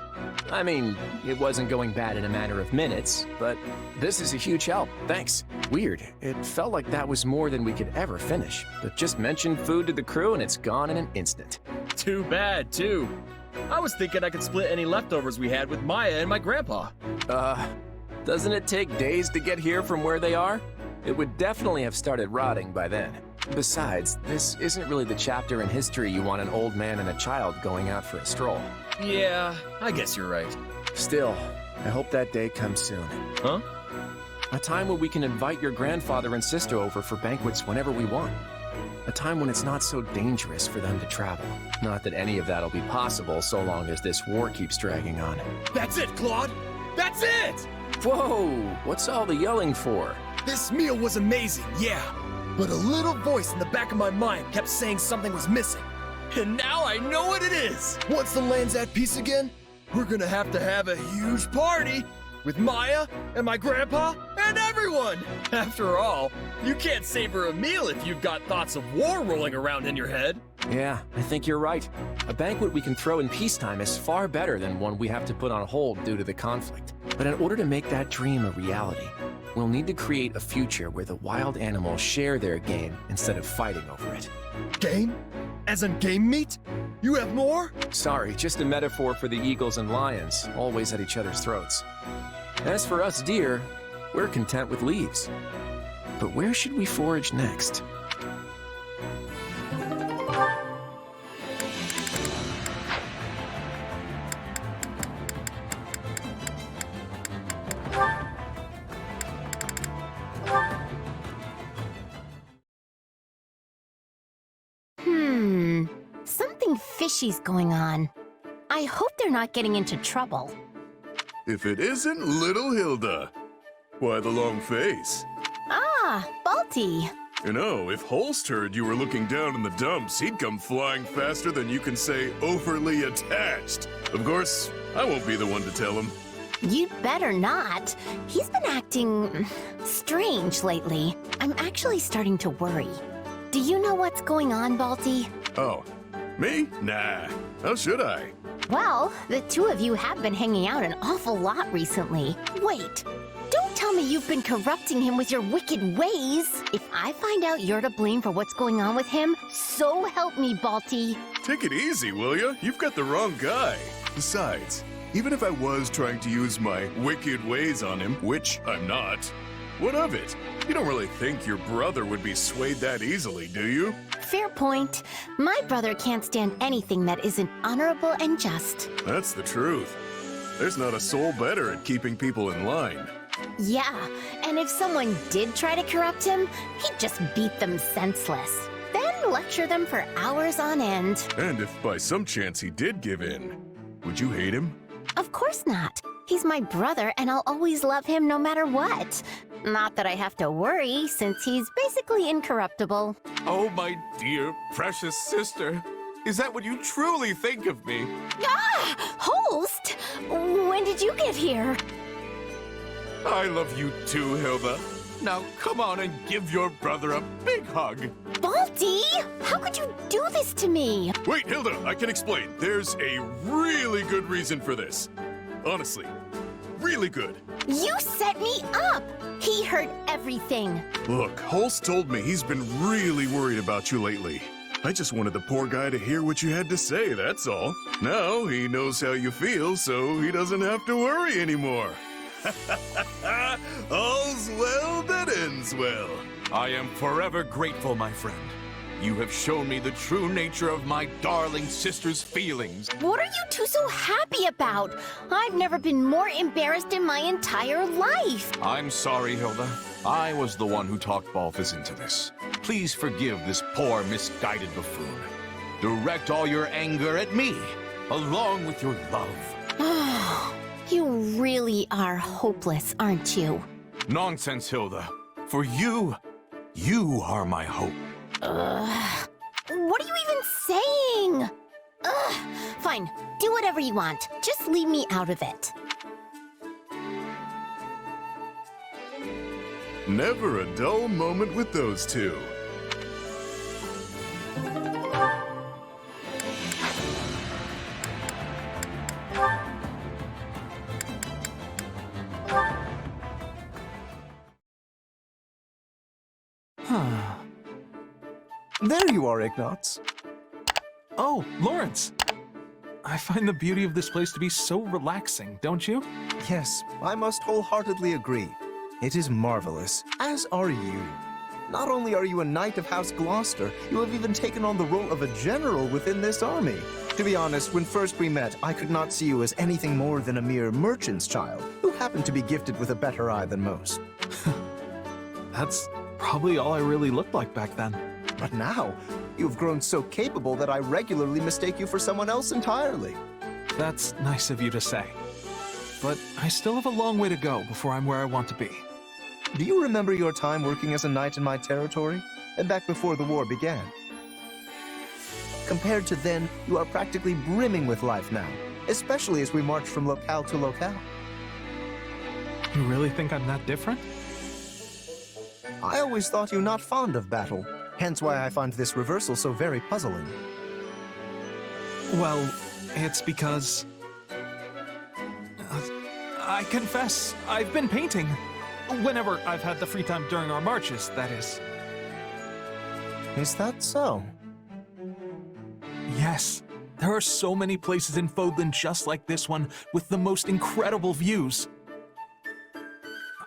I mean, it wasn't going bad in a matter of minutes, but this is a huge help. Thanks. Weird. It felt like that was more than we could ever finish. But just mention food to the crew and it's gone in an instant. Too bad, too. I was thinking I could split any leftovers we had with Maya and my grandpa. Doesn't it take days to get here from where they are? It would definitely have started rotting by then. Besides, this isn't really the chapter in history you want an old man and a child going out for a stroll. Yeah, I guess you're right. Still, I hope that day comes soon. Huh? A time when we can invite your grandfather and sister over for banquets whenever we want. A time when it's not so dangerous for them to travel. Not that any of that'll be possible so long as this war keeps dragging on. That's it, Claude! That's it! Whoa! What's all the yelling for? This meal was amazing, yeah. But a little voice in the back of my mind kept saying something was missing. And now I know what it is! Once the land's at peace again, we're gonna have a huge party! With Maya, and my grandpa, and everyone! After all, you can't savor a meal if you've got thoughts of war rolling around in your head. Yeah, I think you're right. A banquet we can throw in peacetime is far better than one we have to put on hold due to the conflict. But in order to make that dream a reality, we'll need to create a future where the wild animals share their game instead of fighting over it. Game? As in game meat? You have more? Sorry, just a metaphor for the eagles and lions, always at each other's throats. As for us deer, we're content with leaves. But where should we forage next? Something fishy's going on. I hope they're not getting into trouble. If it isn't little Hilda. Why the long face? Ah, Balti. You know, if Holst heard you were looking down in the dumps, he'd come flying faster than you can say overly attached. Of course, I won't be the one to tell him. You'd better not. He's been acting strange lately. I'm actually starting to worry. Do you know what's going on, Balti? Oh, me? Nah. How should I? Well, the two of you have been hanging out an awful lot recently. Wait, don't tell me you've been corrupting him with your wicked ways. If I find out you're to blame for what's going on with him, so help me, Balti. Take it easy, will ya? You've got the wrong guy. Besides, even if I was trying to use my wicked ways on him, which I'm not, what of it? You don't really think your brother would be swayed that easily, do you? Fair point. My brother can't stand anything that isn't honorable and just. That's the truth. There's not a soul better at keeping people in line. Yeah, and if someone did try to corrupt him, he'd just beat them senseless. Then lecture them for hours on end. And if by some chance he did give in, would you hate him? Of course not. He's my brother, and I'll always love him no matter what. Not that I have to worry, since he's basically incorruptible. Oh, my dear, precious sister. Is that what you truly think of me? Ah! Holst! When did you get here? I love you too, Hilda. Now come on and give your brother a big hug. Balti! How could you do this to me? Wait, Hilda, I can explain. There's a really good reason for this. Honestly, really good. You set me up! He heard everything. Look, Holst told me he's been really worried about you lately. I just wanted the poor guy to hear what you had to say, that's all. Now he knows how you feel, so he doesn't have to worry anymore. All's well that ends well. I am forever grateful, my friend. You have shown me the true nature of my darling sister's feelings. What are you two so happy about? I've never been more embarrassed in my entire life. I'm sorry, Hilda. I was the one who talked Balthus into this. Please forgive this poor, misguided buffoon. Direct all your anger at me, along with your love. You really are hopeless, aren't you? Nonsense, Hilda. For you are my hope. What are you even saying? Fine, do whatever you want. Just leave me out of it. Never a dull moment with those two. There you are, Ignatz. Oh, Lawrence! I find the beauty of this place to be so relaxing, don't you? Yes, I must wholeheartedly agree. It is marvelous, as are you. Not only are you a knight of House Gloucester, you have even taken on the role of a general within this army. To be honest, when first we met, I could not see you as anything more than a mere merchant's child, who happened to be gifted with a better eye than most. That's probably all I really looked like back then. But now, you've grown so capable that I regularly mistake you for someone else entirely. That's nice of you to say. But I still have a long way to go before I'm where I want to be. Do you remember your time working as a knight in my territory? And back before the war began? Compared to then, you are practically brimming with life now, especially as we march from locale to locale. You really think I'm that different? I always thought you not fond of battle, hence why I find this reversal so very puzzling. Well, it's because... I confess, I've been painting. Whenever I've had the free time during our marches, that is. Is that so? Yes. There are so many places in Fodlan just like this one, with the most incredible views.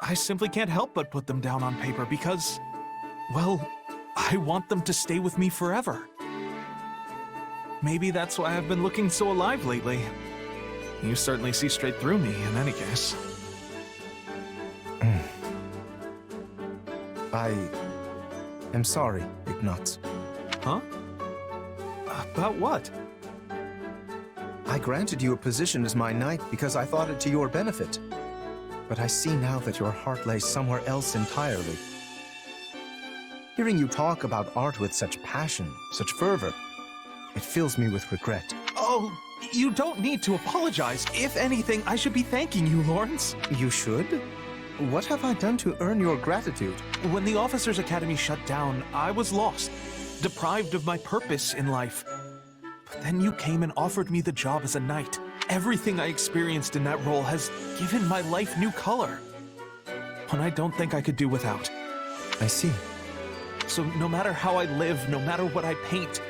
I simply can't help but put them down on paper because, well, I want them to stay with me forever. Maybe that's why I've been looking so alive lately. You certainly see straight through me, in any case. I am sorry, Ignatz. Huh? About what? I granted you a position as my knight because I thought it to your benefit. But I see now that your heart lays somewhere else entirely. Hearing you talk about art with such passion, such fervor, it fills me with regret. Oh, you don't need to apologize. If anything, I should be thanking you, Lawrence. You should? What have I done to earn your gratitude? When the Officers' Academy shut down, I was lost, deprived of my purpose in life. But then you came and offered me the job as a knight. Everything I experienced in that role has given my life new color. One I don't think I could do without. I see. So no matter how I live, no matter what I paint,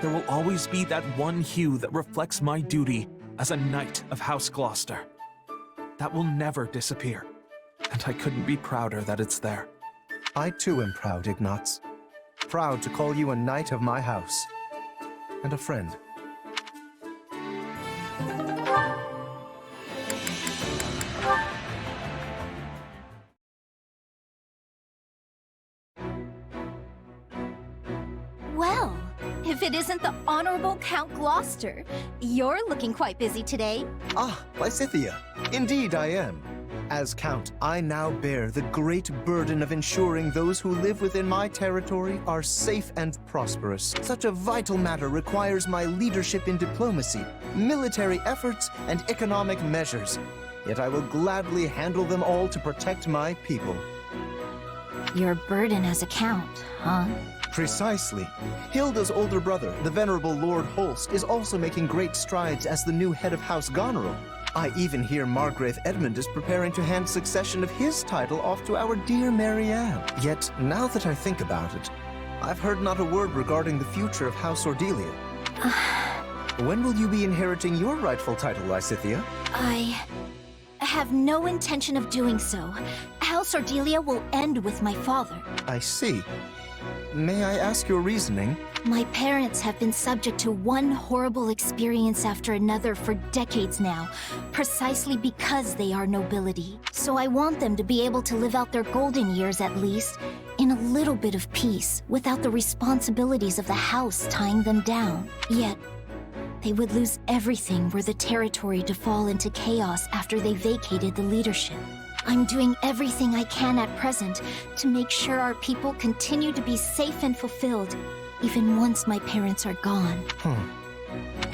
there will always be that one hue that reflects my duty as a knight of House Gloucester. That will never disappear, and I couldn't be prouder that it's there. I too am proud, Ignatz. Proud to call you a knight of my house. And a friend. Well, if it isn't the Honorable Count Gloucester, you're looking quite busy today. Ah, Lysithea. Indeed I am. As Count, I now bear the great burden of ensuring those who live within my territory are safe and prosperous. Such a vital matter requires my leadership in diplomacy, military efforts, and economic measures. Yet I will gladly handle them all to protect my people. Your burden as a count, huh? Precisely. Hilda's older brother, the venerable Lord Holst, is also making great strides as the new head of House Goneril. I even hear Margrave Edmund is preparing to hand succession of his title off to our dear Marianne. Yet, now that I think about it, I've heard not a word regarding the future of House Ordelia. When will you be inheriting your rightful title, Lysithea? I have no intention of doing so. House Ardelia will end with my father. I see. May I ask your reasoning? My parents have been subject to one horrible experience after another for decades now, precisely because they are nobility. So I want them to be able to live out their golden years at least, in a little bit of peace, without the responsibilities of the house tying them down. Yet, they would lose everything were the territory to fall into chaos after they vacated the leadership. I'm doing everything I can at present to make sure our people continue to be safe and fulfilled, even once my parents are gone.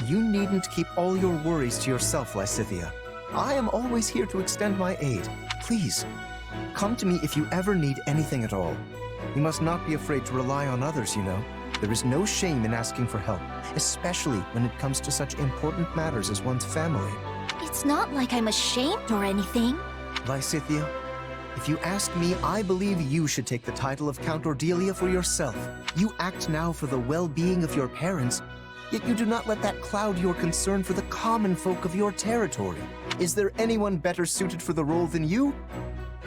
You needn't keep all your worries to yourself, Lysithea. I am always here to extend my aid. Please, come to me if you ever need anything at all. You must not be afraid to rely on others, you know. There is no shame in asking for help, especially when it comes to such important matters as one's family. It's not like I'm ashamed or anything. Lysithea, if you ask me, I believe you should take the title of Count Ardelia for yourself. You act now for the well-being of your parents, yet you do not let that cloud your concern for the common folk of your territory. Is there anyone better suited for the role than you?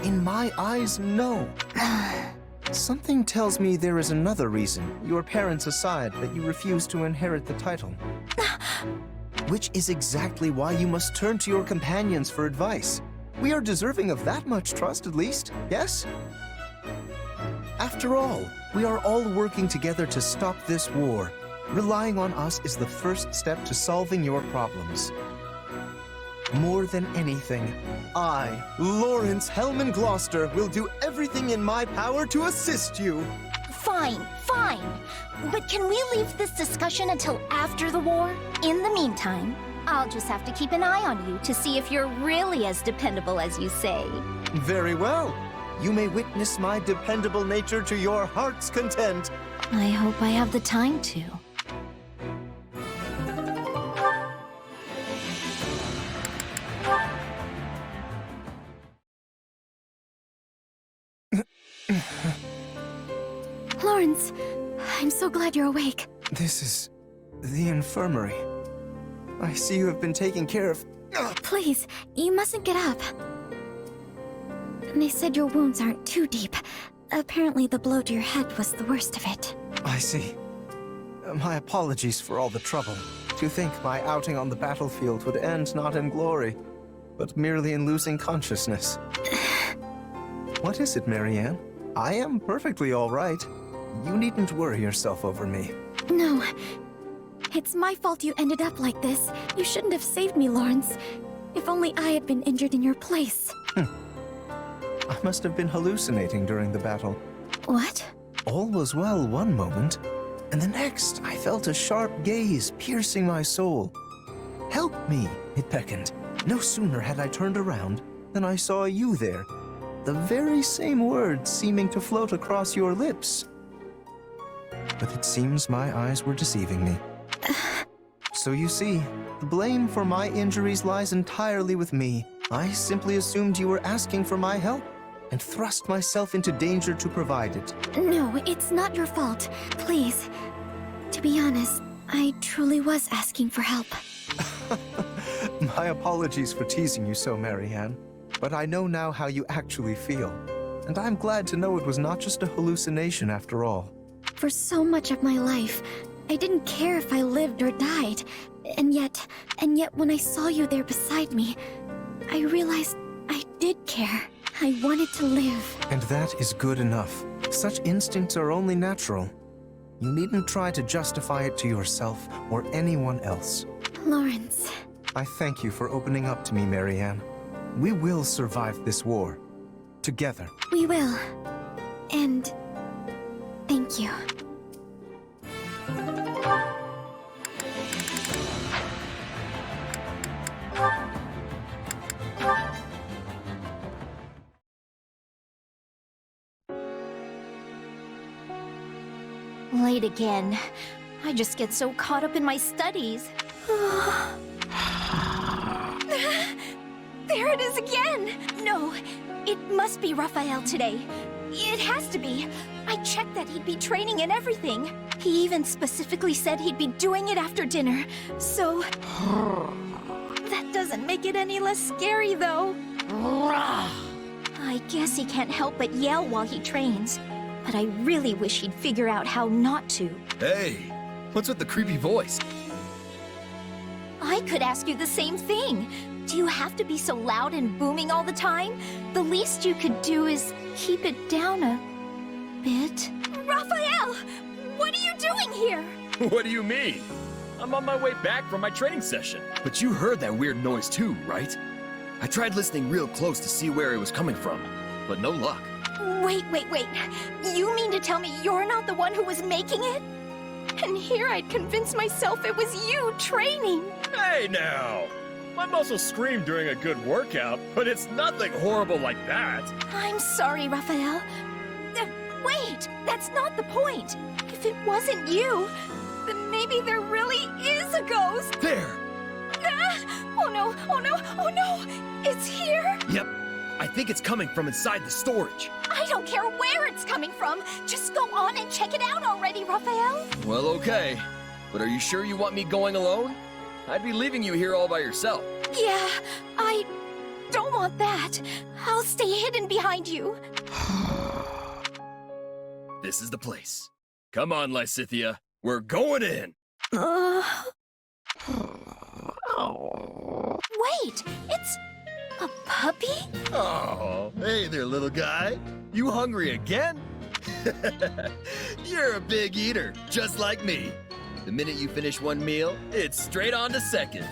In my eyes, no. Something tells me there is another reason, your parents aside, that you refuse to inherit the title. Which is exactly why you must turn to your companions for advice. We are deserving of that much trust, at least, yes? After all, we are all working together to stop this war. Relying on us is the first step to solving your problems. More than anything, I, Lawrence Hellman Gloucester, will do everything in my power to assist you. Fine. But can we leave this discussion until after the war? In the meantime, I'll just have to keep an eye on you to see if you're really as dependable as you say. Very well. You may witness my dependable nature to your heart's content. I hope I have the time to. Lawrence, I'm so glad you're awake. This is the infirmary. I see you have been taking care of... Please, you mustn't get up. They said your wounds aren't too deep. Apparently the blow to your head was the worst of it. I see. My apologies for all the trouble. To think my outing on the battlefield would end not in glory, but merely in losing consciousness. What is it, Marianne? I am perfectly all right. You needn't worry yourself over me. No. It's my fault you ended up like this. You shouldn't have saved me, Lawrence. If only I had been injured in your place. I must have been hallucinating during the battle. What? All was well one moment, and the next I felt a sharp gaze piercing my soul. Help me, it beckoned. No sooner had I turned around than I saw you there, the very same words seeming to float across your lips. But it seems my eyes were deceiving me. So you see, the blame for my injuries lies entirely with me. I simply assumed you were asking for my help, and thrust myself into danger to provide it. No, it's not your fault. Please. To be honest, I truly was asking for help. My apologies for teasing you so, Marianne. But I know now how you actually feel. And I'm glad to know it was not just a hallucination after all. For so much of my life, I didn't care if I lived or died. And yet when I saw you there beside me, I realized I did care. I wanted to live. And that is good enough. Such instincts are only natural. You needn't try to justify it to yourself or anyone else. Lawrence. I thank you for opening up to me, Marianne. We will survive this war. Together. We will. And thank you. Late again. I just get so caught up in my studies. There it is again! No, it must be Raphael today. It has to be. I checked that he'd be training and everything. He even specifically said he'd be doing it after dinner. So... that doesn't make it any less scary, though. guess he can't help but yell while he trains. But I really wish he'd figure out how not to. Hey, what's with the creepy voice? I could ask you the same thing. Do you have to be so loud and booming all the time? The least you could do is keep it down a bit. Raphael! What are you doing here? What do you mean? I'm on my way back from my training session. But you heard that weird noise too, right? I tried listening real close to see where it was coming from, but no luck. Wait. You mean to tell me you're not the one who was making it? And here I'd convinced myself it was you training. Hey now! My muscles scream during a good workout, but it's nothing horrible like that. I'm sorry, Raphael. Wait, that's not the point. If it wasn't you, then maybe there really is a ghost. There! Oh no! It's here? Yep. I think it's coming from inside the storage. I don't care where it's coming from. Just go on and check it out already, Raphael. Well, okay. But are you sure you want me going alone? I'd be leaving you here all by yourself. Yeah, I don't want that. I'll stay hidden behind you. This is the place. Come on, Lysithia. We're going in. Wait, it's a puppy? Oh, hey there, little guy. You hungry again? You're a big eater, just like me. The minute you finish one meal, it's straight on to seconds.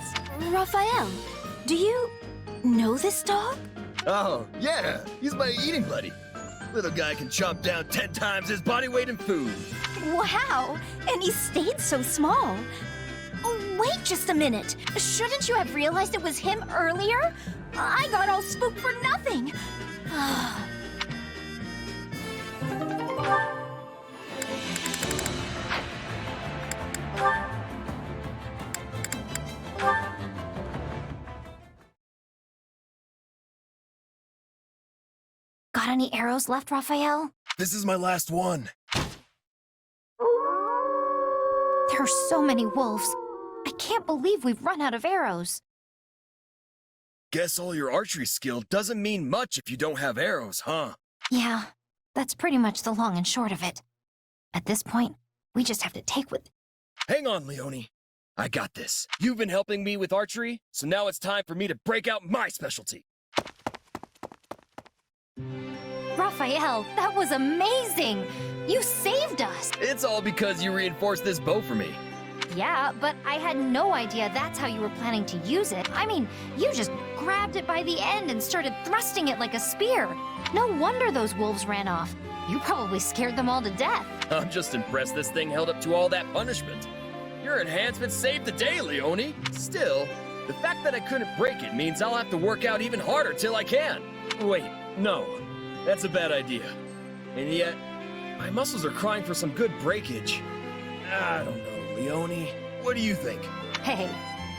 Raphael, do you know this dog? Oh, yeah, he's my eating buddy. Little guy can chomp down 10 times his body weight in food. Wow, and he stayed so small. Oh, wait just a minute. Shouldn't you have realized it was him earlier? I got all spooked for nothing. Got any arrows left, Raphael? This is my last one. There are so many wolves. I can't believe we've run out of arrows. Guess all your archery skill doesn't mean much if you don't have arrows, huh? Yeah, that's pretty much the long and short of it. At this point, we just have to take what... Hang on, Leone. I got this. You've been helping me with archery, so now it's time for me to break out my specialty. Raphael, that was amazing! You saved us! It's all because you reinforced this bow for me. Yeah, but I had no idea that's how you were planning to use it. I mean, you just grabbed it by the end and started thrusting it like a spear. No wonder those wolves ran off. You probably scared them all to death. I'm just impressed this thing held up to all that punishment. Your enhancement saved the day, Leone. Still, the fact that I couldn't break it means I'll have to work out even harder till I can. Wait, no. That's a bad idea. And yet, my muscles are crying for some good breakage. I don't know, Leone. What do you think? Hey,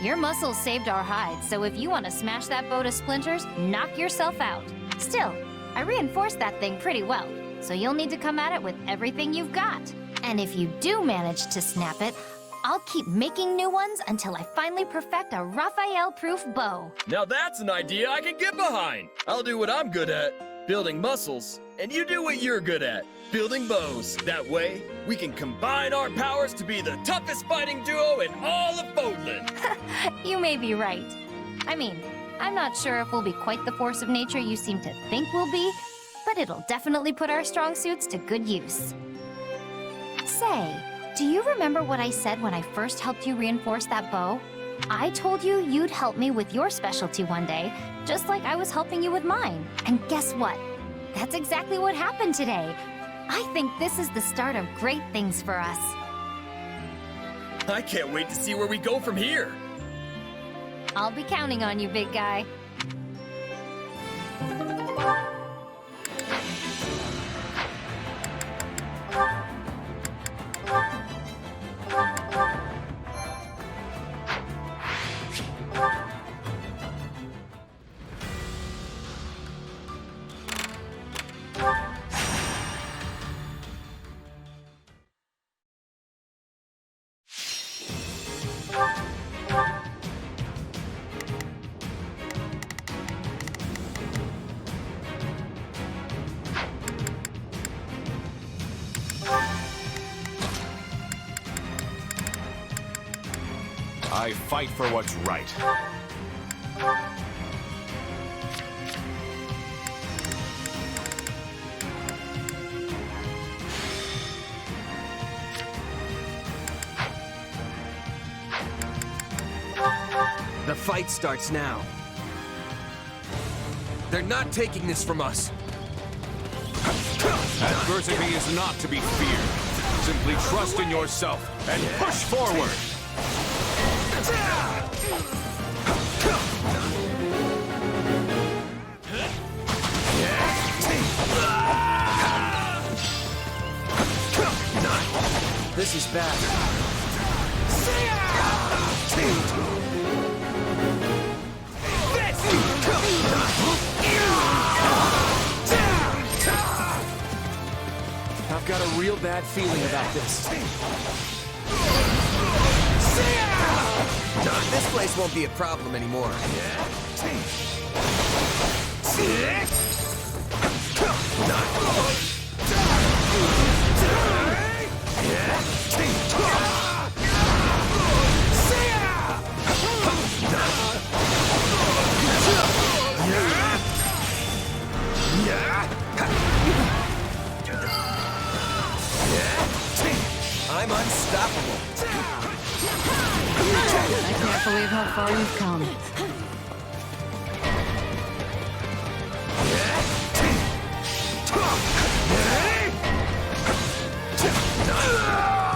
your muscles saved our hides, so if you want to smash that bow to splinters, knock yourself out. Still, I reinforced that thing pretty well, so you'll need to come at it with everything you've got. And if you do manage to snap it, I'll keep making new ones until I finally perfect a Raphael-proof bow. Now that's an idea I can get behind. I'll do what I'm good at, building muscles, and you do what you're good at, building bows. That way, we can combine our powers to be the toughest fighting duo in all of Fodlan. You may be right. I mean, I'm not sure if we'll be quite the force of nature you seem to think we'll be, but it'll definitely put our strong suits to good use. Say, do you remember what I said when I first helped you reinforce that bow? I told you you'd help me with your specialty one day, just like I was helping you with mine. And guess what? That's exactly what happened today. I think this is the start of great things for us. I can't wait to see where we go from here. I'll be counting on you, big guy. I fight for what's right. The fight starts now. They're not taking this from us. Adversity is not to be feared. Simply trust in yourself and push forward. This is bad. I've got a real bad feeling about this. This place won't be a problem anymore. I'm unstoppable. I can't believe how far you've come.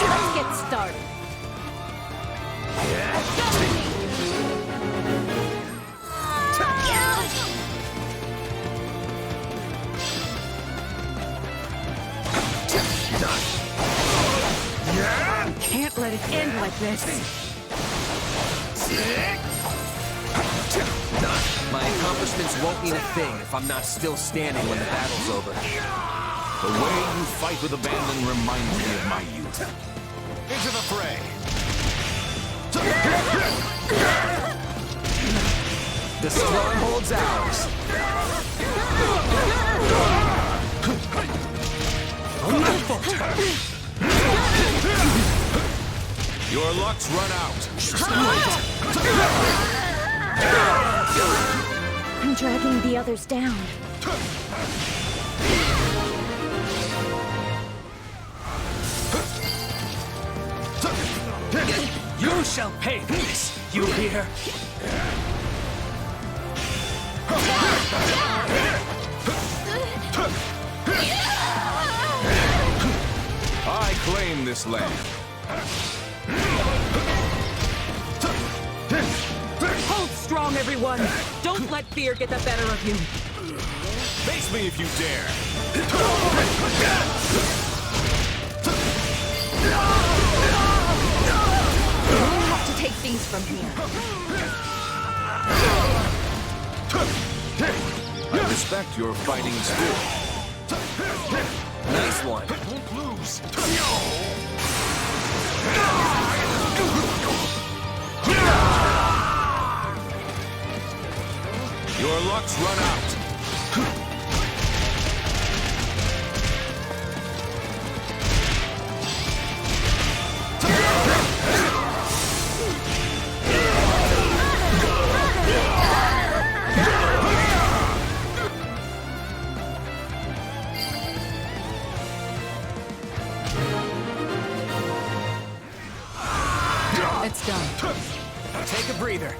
Let's get started. Can't let it end like this. My accomplishments won't mean a thing if I'm not still standing when the battle's over. The way you fight with abandon reminds me of my youth. Into the fray! The stronghold's ours. Your luck's run out. I'm dragging the others down. You shall pay for this, you hear? I claim this land. Hold strong, everyone! Don't let fear get the better of you! Face me if you dare! We'll have to take things from here. I respect your fighting spirit. Nice one. Don't lose! Your luck's run out. It's done. Take a breather.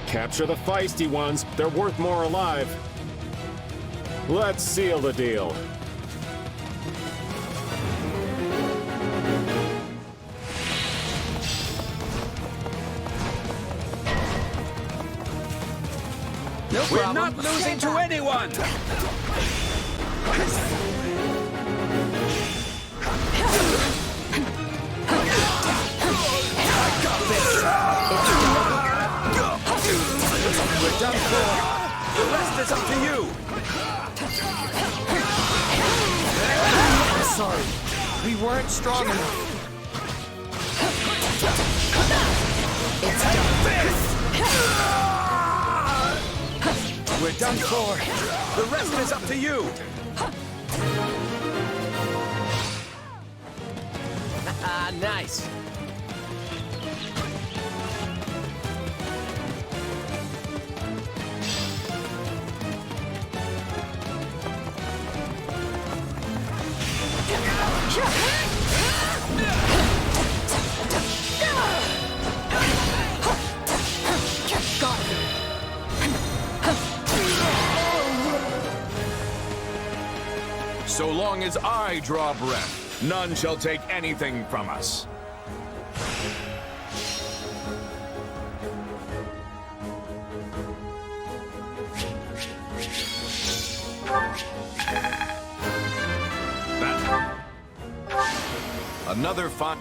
Capture the feisty ones. They're worth more alive. Let's seal the deal. We're not losing to anyone! We're done for. The rest is up to you. I'm sorry. We weren't strong enough. It's done. We're done for. The rest is up to you. Nice. So long as I draw breath, none shall take anything from us. Another fun.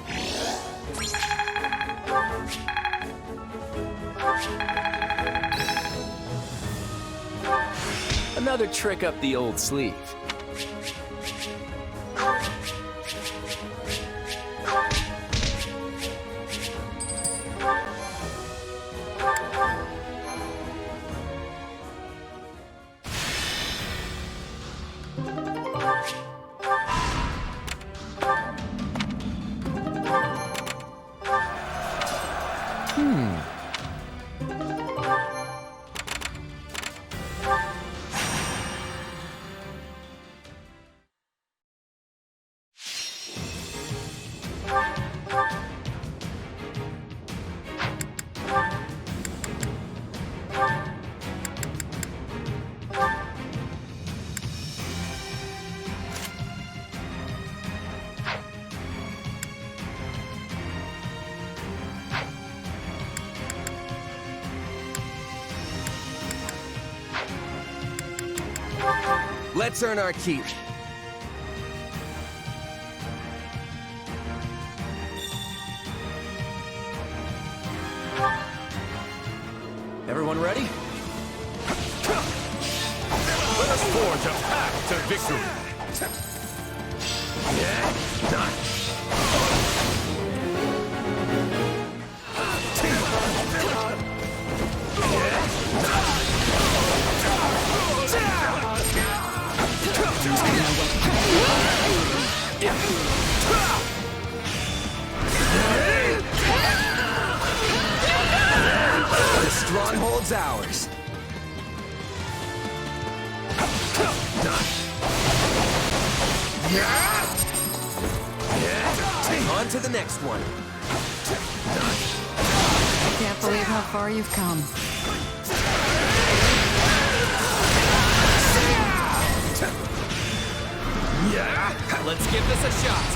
Another trick up the old sleeve. Let's earn our keep. Everyone ready? Let us forge a path to victory. The stronghold's ours. On to the next one. I can't believe how far you've come. Let's give this a shot.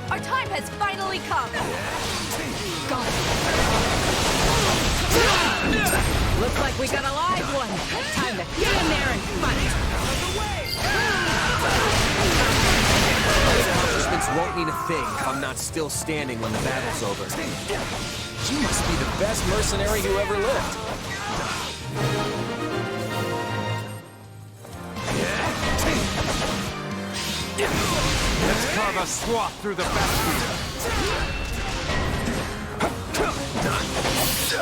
Our time has finally come. Looks like we got a live one. Time to get in there and fight. Accomplishments won't mean a thing if I'm not still standing when the battle's over. You must be the best mercenary who ever lived. Let's carve a swath through the battlefield.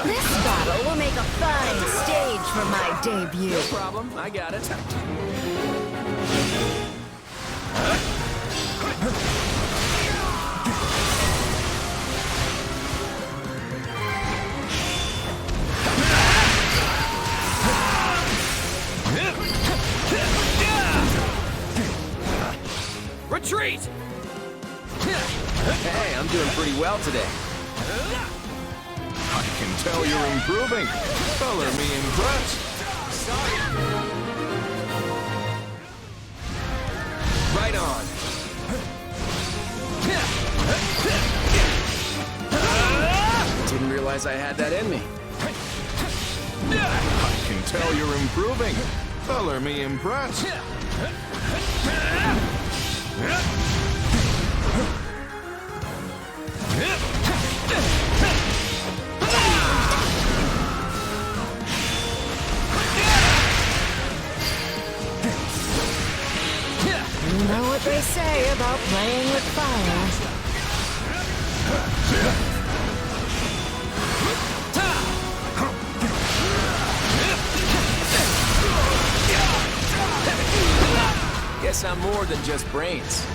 This battle will make a fine stage for my debut. No problem, I got it. Retreat! Hey, I'm doing pretty well today. I can tell you're improving. Color me impressed. Right on. Didn't realize I had that in me. I can tell you're improving. Color me impressed. Wildfire. Guess I'm more than just brains.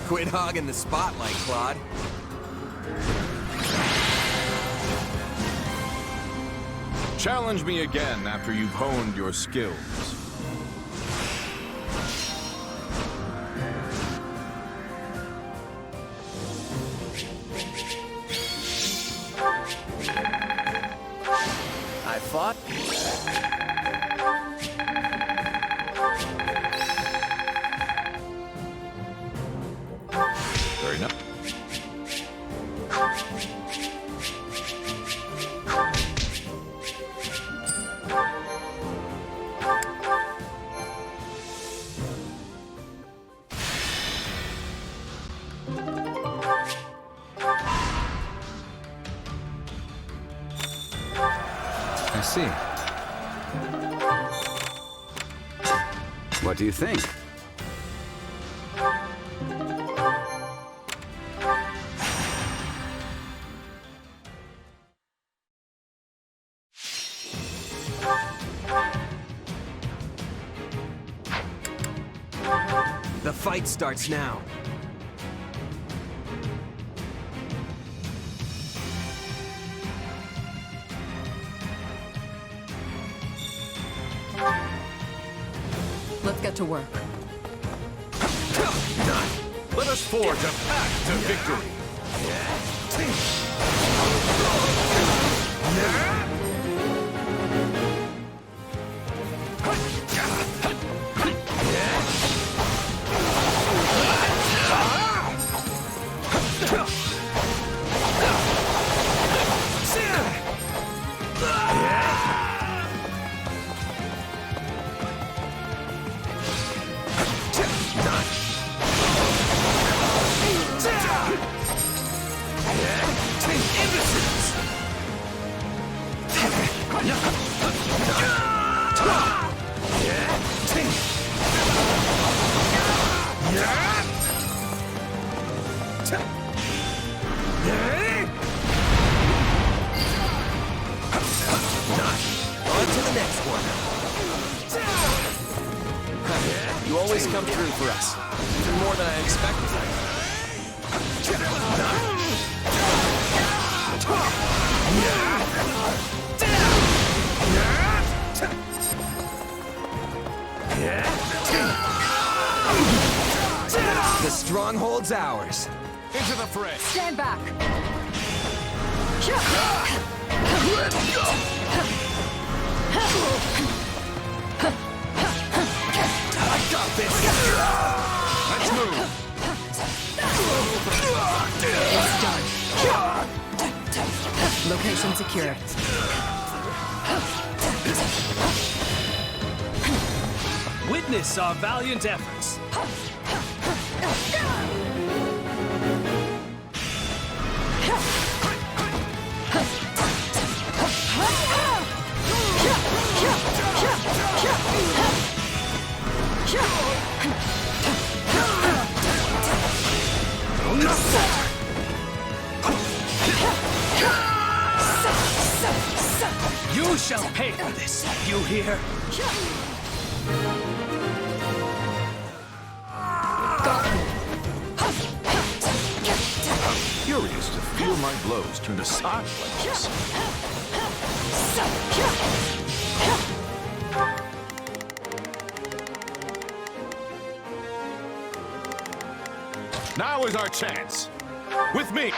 Quit hogging the spotlight, Claude. Challenge me again after you've honed your skills. I fought. Fair enough. I see. What do you think? The fight starts now. Let's get to work. Let us forge a path to victory. You always come through for us. Even more than I expected. The stronghold's ours. Into the fray. Stand back. Let's go. I got this. Let's move. It's done. Location secure. Witness our valiant efforts. You shall pay for this, you hear? Curious to feel my blows turned aside like this. Now is our chance. With me.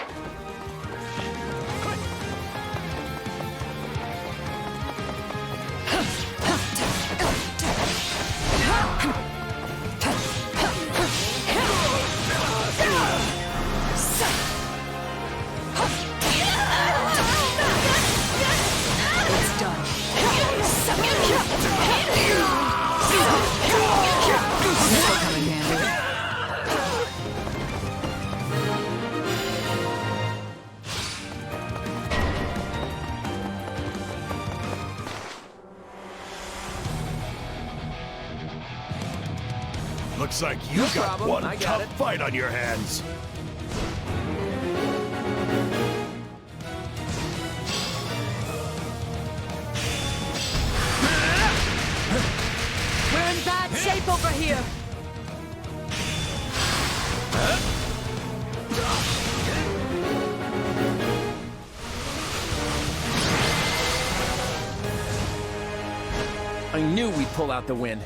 Looks like you got problem, one I got tough it. fight on your hands. We're in bad shape over here. I knew we'd pull out the win.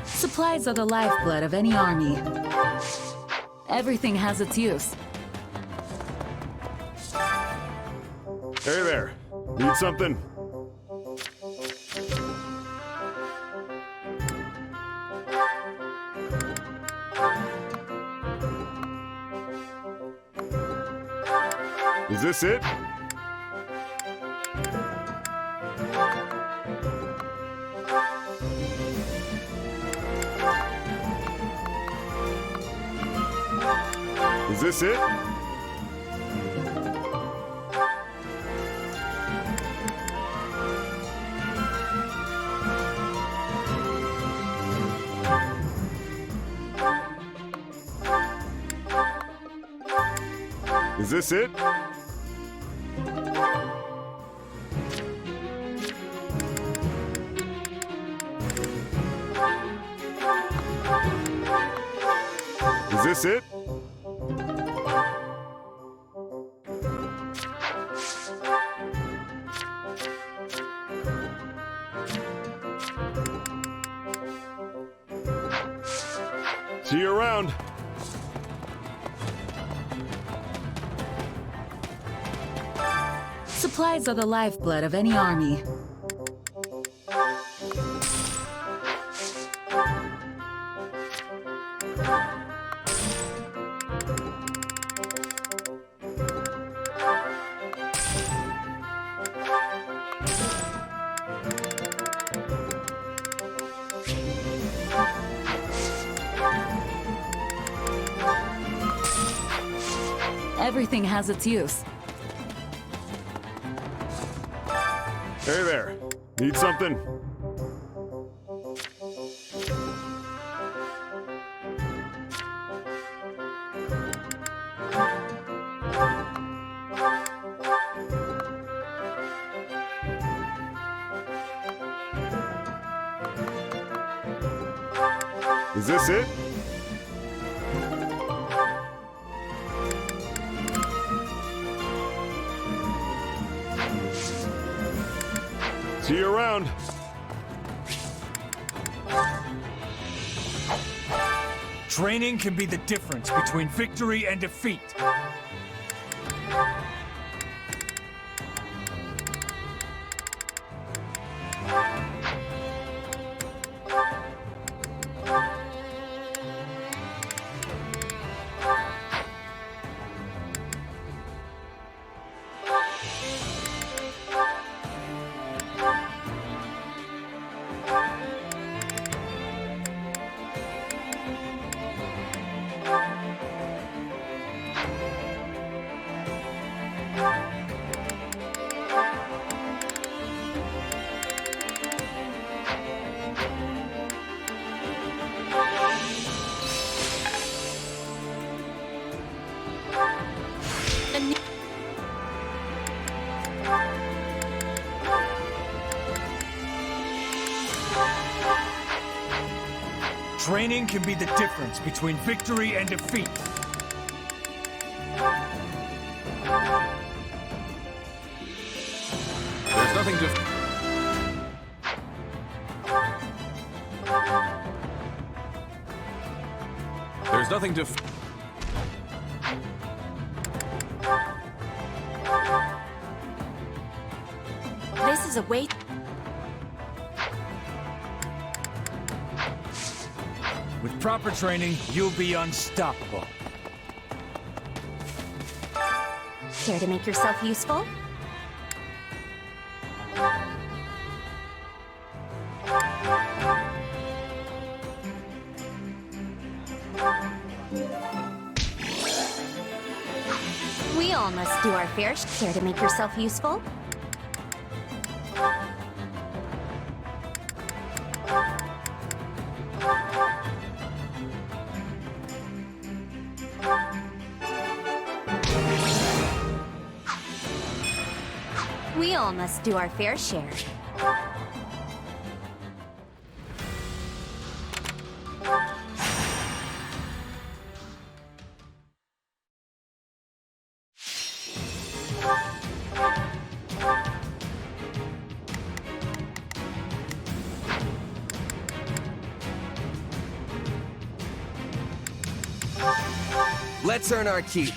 Supplies are the lifeblood of any army. Everything has its use. Hey there. Need something? Is this it? Is this it? Is this it? Is this it? See you around. Supplies are the lifeblood of any army. Everything has its use. Hey there. Need something? Is this it? See you around. Training can be the difference between victory and defeat. Training can be the difference between victory and defeat. There's nothing to... There's nothing to... This is a way... With proper training, you'll be unstoppable. Care to make yourself useful? We all must do our fair share. Care to make yourself useful? We all must do our fair share. Let's earn our keep.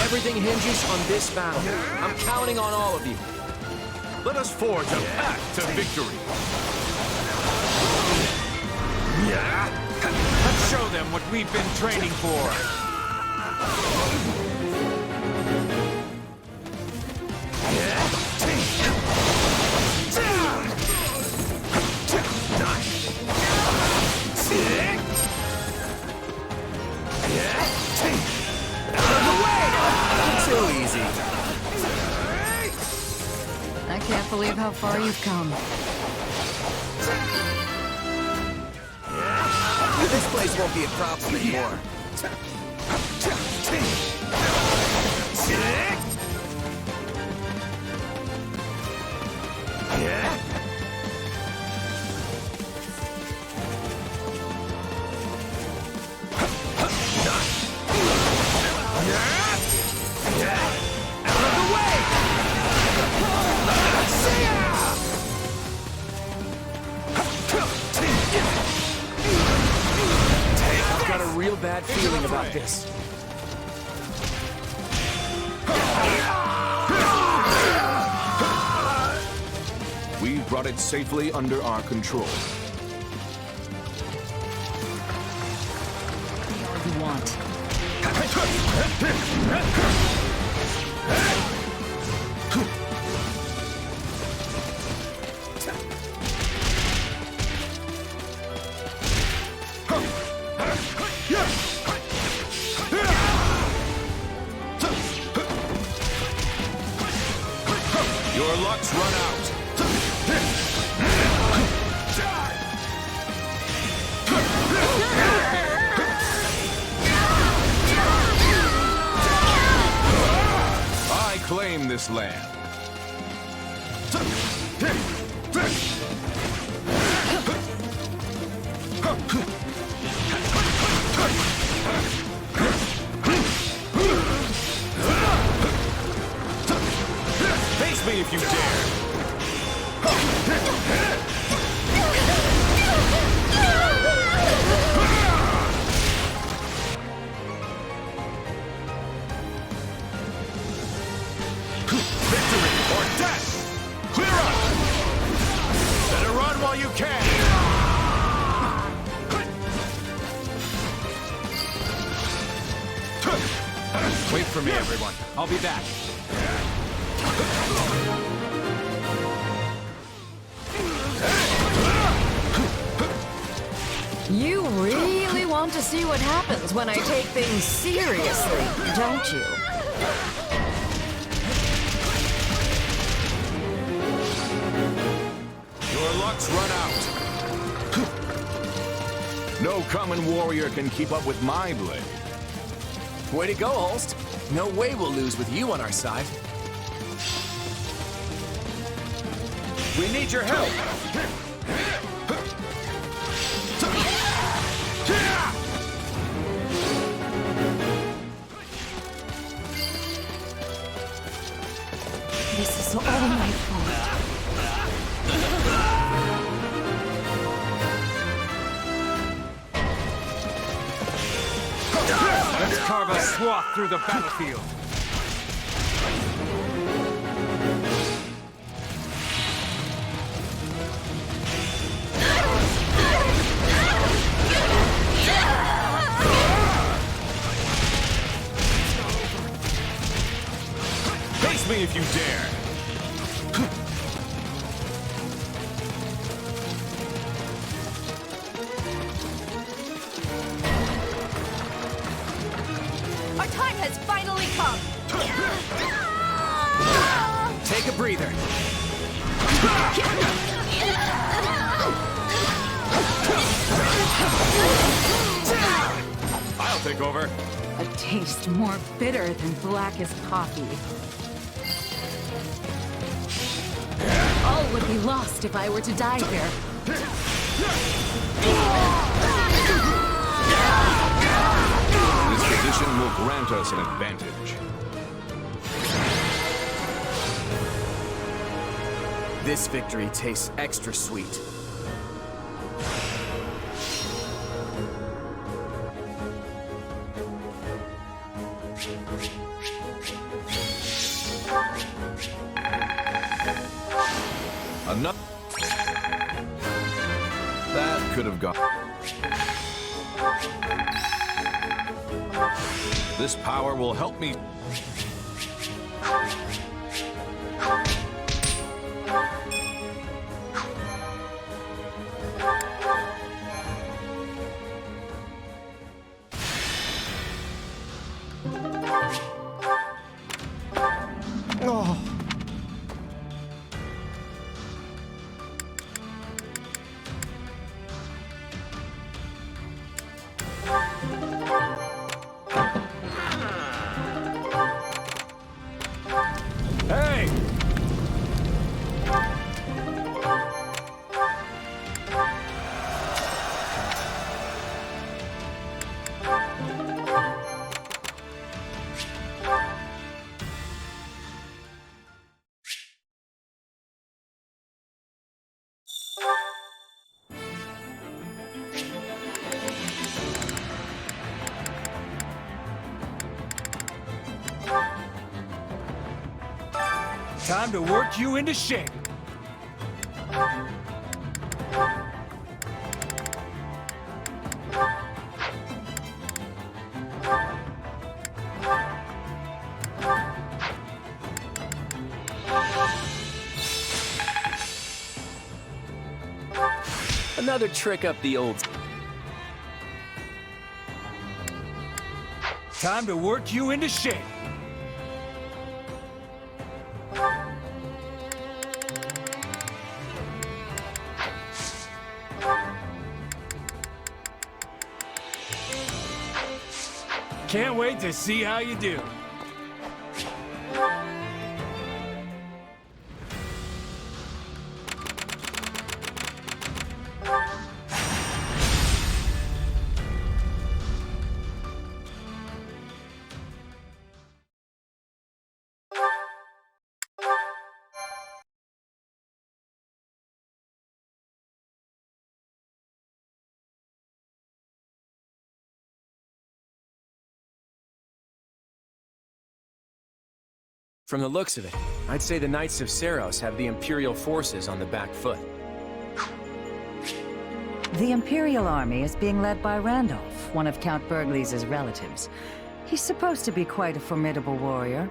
Everything hinges on this battle. I'm counting on all of you. Let us forge a path to victory. Let's show them what we've been training for. Too easy. I can't believe how far you've come. This place won't be a problem anymore. I've got a real bad feeling about this. We've brought it safely under our control. What you want? Your luck's run out. I claim this land. Face me if you dare. Victory or death! Clear up! Better run while you can! Wait for me, everyone. I'll be back. You really want to see what happens when I take things seriously, don't you? Your luck's run out. No common warrior can keep up with my blade. Way to go, Holst. No way we'll lose with you on our side. We need your help! This is all my fault. Let's carve a swath through the battlefield! Face me if you dare! Our time has finally come! Take a breather. I'll take over. A taste more bitter than blackest coffee. All would be lost if I were to die here. This position will grant us an advantage. This victory tastes extra sweet. Enough. That could have gone. This power will help me. Oh. Hey! Time to work you into shape. Another trick up the old... Time to work you into shape. Can't wait to see how you do. From the looks of it, I'd say the Knights of Seros have the Imperial forces on the back foot. The Imperial army is being led by Randolph, one of Count Burgleys' relatives. He's supposed to be quite a formidable warrior.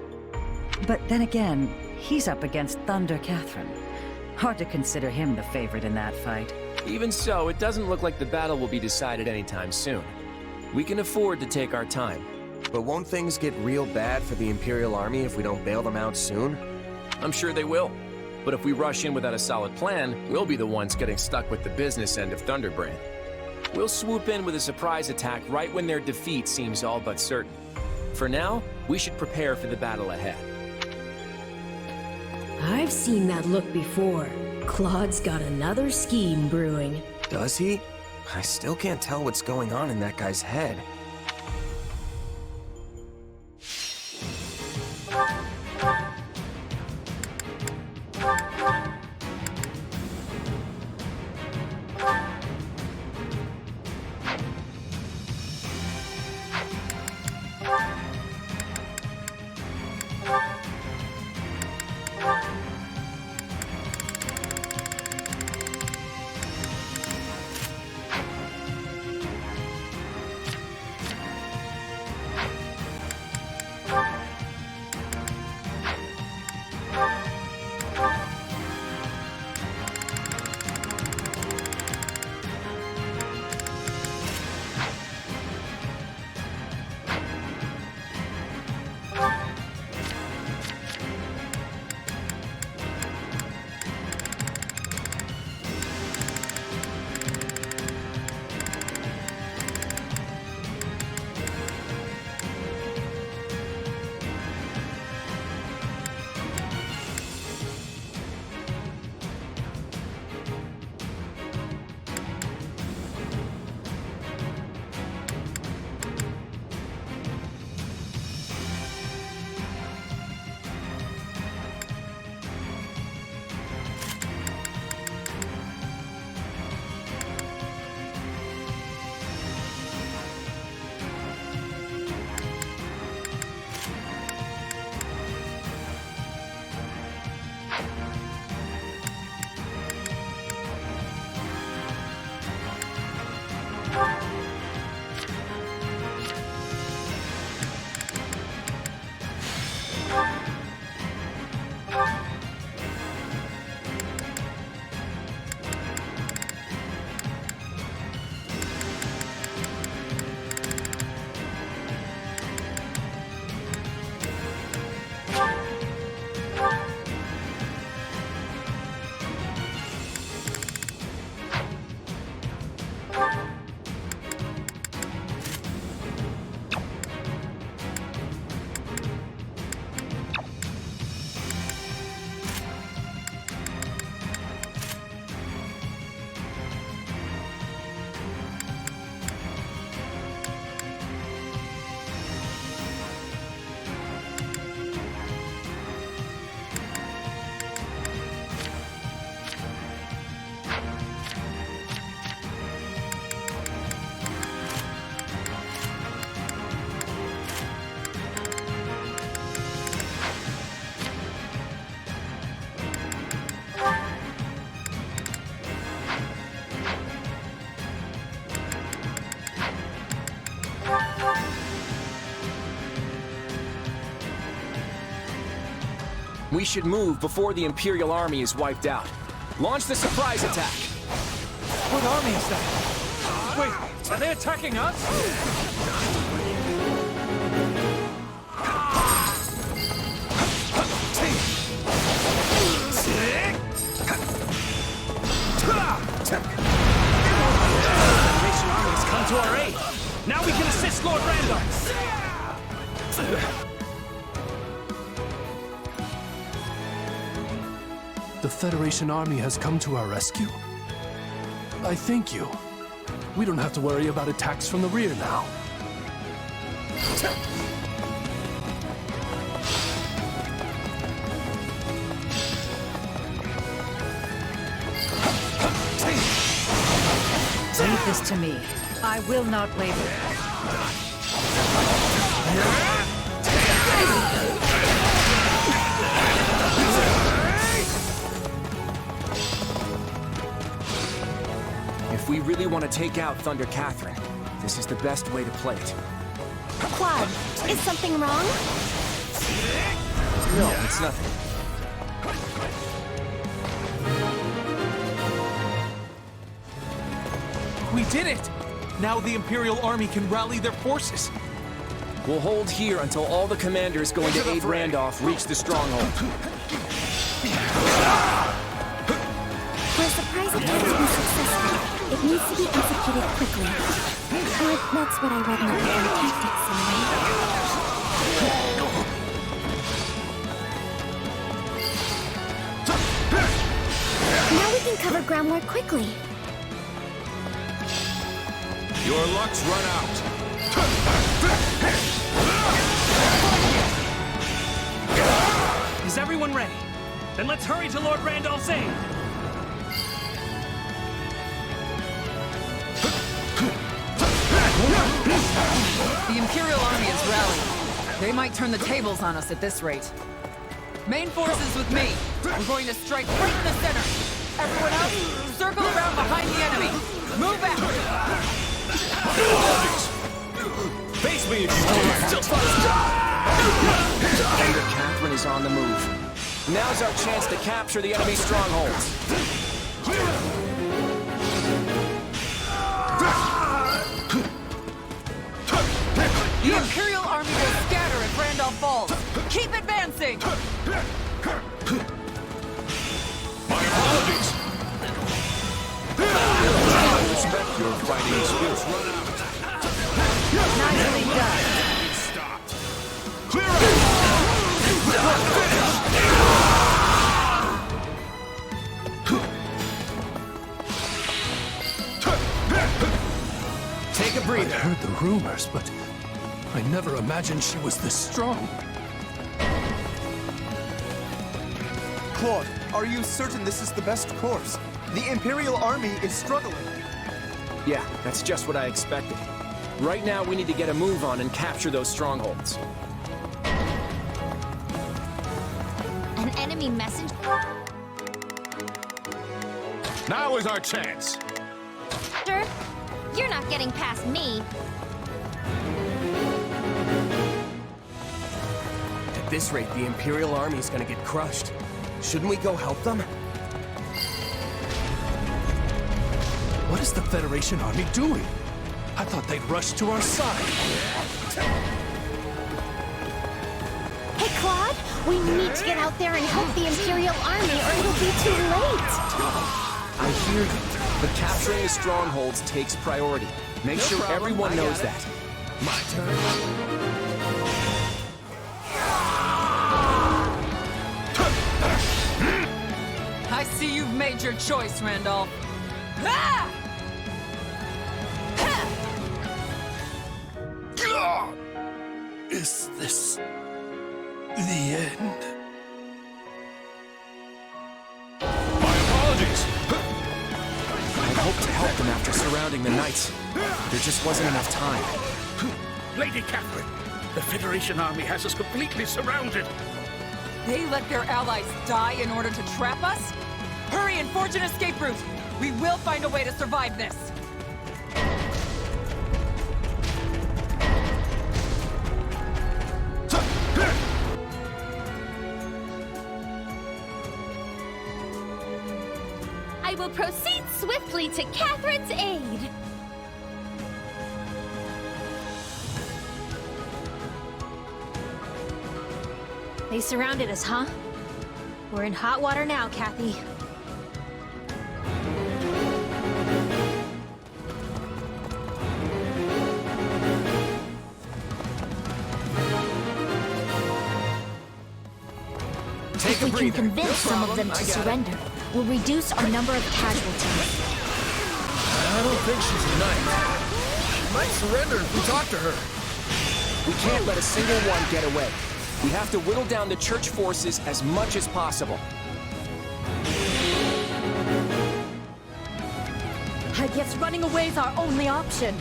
But then again, he's up against Thunder Catherine. Hard to consider him the favorite in that fight. Even so, it doesn't look like the battle will be decided anytime soon. We can afford to take our time. But won't things get real bad for the Imperial Army if we don't bail them out soon? I'm sure they will. But if we rush in without a solid plan, we'll be the ones getting stuck with the business end of Thunderbrand. We'll swoop in with a surprise attack right when their defeat seems all but certain. For now, we should prepare for the battle ahead. I've seen that look before. Claude's got another scheme brewing. Does he? I still can't tell what's going on in that guy's head. We should move before the Imperial army is wiped out. Launch the surprise attack! What army is that? Wait, are they attacking us? Narration army has come to our aid. Now we can assist Lord Randolph. The Federation army has come to our rescue. I thank you. We don't have to worry about attacks from the rear now. Leave this to me. I will not waver. If we really want to take out Thunder Catherine, this is the best way to play it. Claude, is something wrong? No, it's nothing. We did it! Now the Imperial army can rally their forces. We'll hold here until all the commanders going to aid Randolph reach the stronghold. For a surprise attack to be successful, it needs to be executed quickly. Or that's what I read in the tactics anyway. Now can cover ground more quickly. Your luck's run out. Is everyone ready? Then let's hurry to Lord Randolph's aid! The Imperial Army is rallying. They might turn the tables on us at this rate. Main forces with me. We're going to strike right in the center. Everyone else, circle around behind the enemy. Move out! Face me if you can! Lady Catherine is on the move. Now's our chance to capture the enemy strongholds. The Imperial Army will scatter if Randolph falls. Keep advancing! My apologies. I respect your fighting skills. Nicely done. Stopped. Clear out. Take a breather. I heard the rumors, but I never imagined she was this strong. Claude, are you certain this is the best course? The Imperial Army is struggling. Yeah, that's just what I expected. Right now, we need to get a move on and capture those strongholds. An enemy messenger? Now is our chance. You're not getting past me. At this rate, the Imperial Army is gonna get crushed. Shouldn't we go help them? What is the Federation Army doing? I thought they'd rush to our side. Hey, Claude, we need to get out there and help the Imperial Army or it'll be too late. I hear you, but capturing the strongholds takes priority. Make sure everyone knows that. My turn. I see you've made your choice, Randolph. Ah! Is this the end? My apologies. I hoped to help them after surrounding the Knights. There just wasn't enough time. Lady Catherine, the Federation Army has us completely surrounded. They let their allies die in order to trap us? Hurry and forge an escape route! We will find a way to survive this! I will proceed swiftly to Catherine's aid. They surrounded us, huh? We're in hot water now, Kathy. If we can convince some of them to surrender, we'll reduce our number of casualties. I don't think she's a knight. She might surrender if we talk to her. We can't let a single one get away. We have to whittle down the church forces as much as possible. I guess running away's our only option.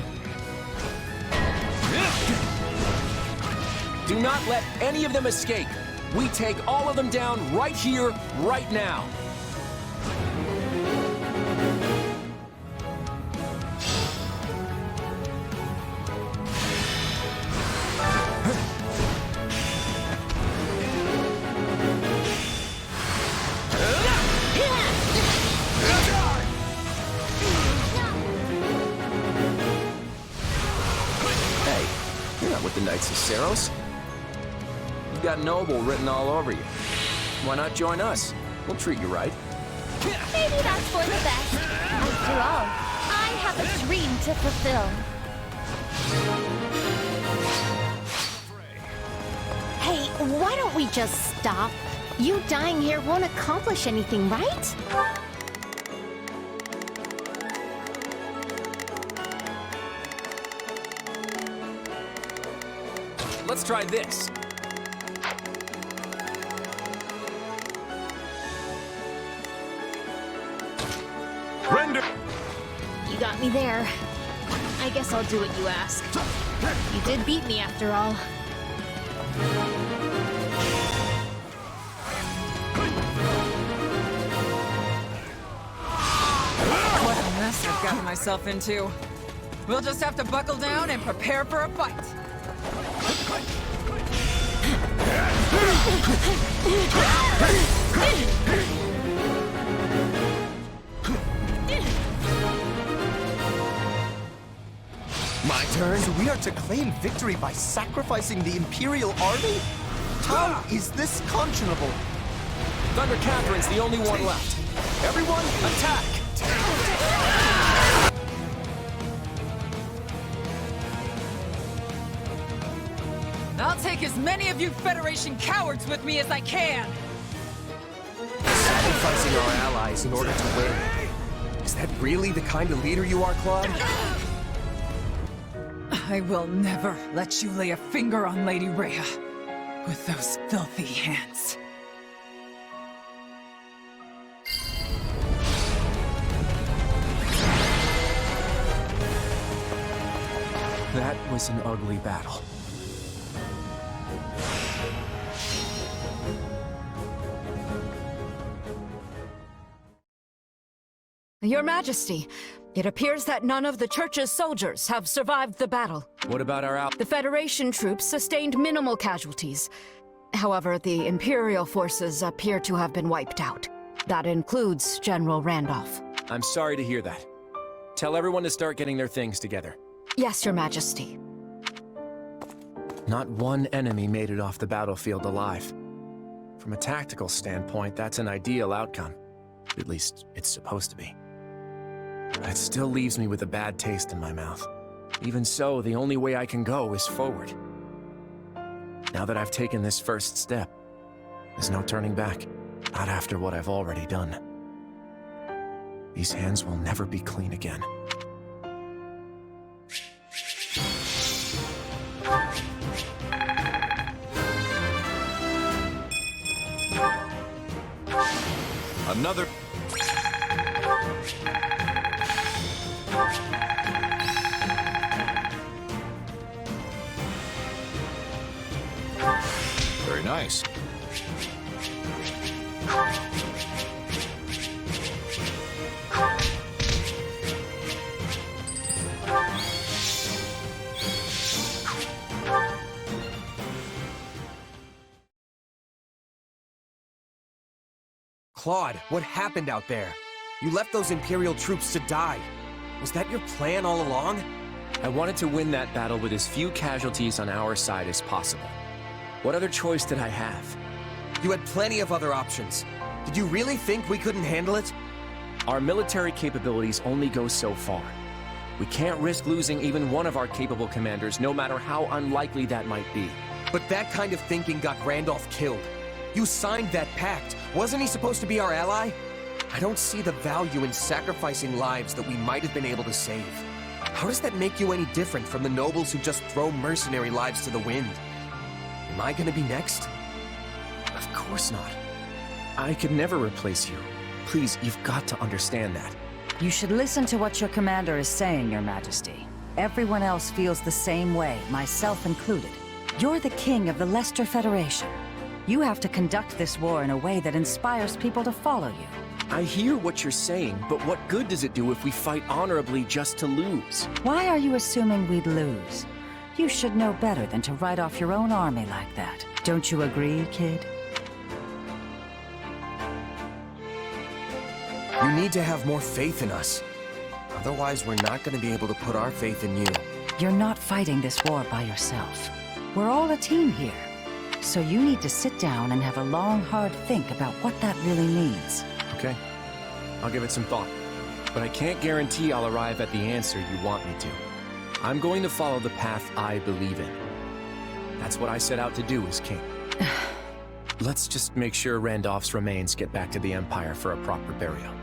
Do not let any of them escape. We take all of them down right here, right now. Hey, you're not with the Knights of Saros. You've got noble written all over you. Why not join us? We'll treat you right. Maybe that's for the best. After all, I have a dream to fulfill. Hey, why don't we just stop? You dying here won't accomplish anything, right? let's try this. Render! You got me there. I guess I'll do what you ask. You did beat me after all. What a mess I've gotten myself into. We'll just have to buckle down and prepare for a fight. My turn? So we are to claim victory by sacrificing the Imperial army? How is this conscionable? Thunder Catherine's the only one left. Everyone, attack! I'll take as many of you Federation cowards with me as I can! Sacrificing our allies in order to win. Is that really the kind of leader you are, Claude? I will never let you lay a finger on Lady Rhea with those filthy hands. That was an ugly battle. Your Majesty, it appears that none of the Church's soldiers have survived the battle. What about our The Federation troops sustained minimal casualties. However, the Imperial forces appear to have been wiped out. That includes General Randolph. I'm sorry to hear that. Tell everyone to start getting their things together. Yes, Your Majesty. Not one enemy made it off the battlefield alive. From a tactical standpoint, that's an ideal outcome. At least, it's supposed to be. But it still leaves me with a bad taste in my mouth. Even so, the only way I can go is forward. Now that I've taken this first step, there's no turning back. Not after what I've already done. These hands will never be clean again. Another... Very nice. Claude, what happened out there? You left those Imperial troops to die. Was that your plan all along? I wanted to win that battle with as few casualties on our side as possible. What other choice did I have? You had plenty of other options. Did you really think we couldn't handle it? Our military capabilities only go so far. We can't risk losing even one of our capable commanders, no matter how unlikely that might be. But that kind of thinking got Randolph killed. You signed that pact. Wasn't he supposed to be our ally? I don't see the value in sacrificing lives that we might have been able to save. How does that make you any different from the nobles who just throw mercenary lives to the wind? Am I gonna be next? Of course not. I could never replace you. Please, you've got to understand that. You should listen to what your commander is saying, Your Majesty. Everyone else feels the same way, myself included. You're the king of the Leicester Federation. You have to conduct this war in a way that inspires people to follow you. I hear what you're saying, but what good does it do if we fight honorably just to lose? Why are you assuming we'd lose? You should know better than to write off your own army like that. Don't you agree, kid? You need to have more faith in us. Otherwise, we're not going to be able to put our faith in you. You're not fighting this war by yourself. We're all a team here. So you need to sit down and have a long, hard think about what that really means. Okay. I'll give it some thought. But I can't guarantee I'll arrive at the answer you want me to. I'm going to follow the path I believe in. That's what I set out to do as king. Let's just make sure Randolph's remains get back to the Empire for a proper burial.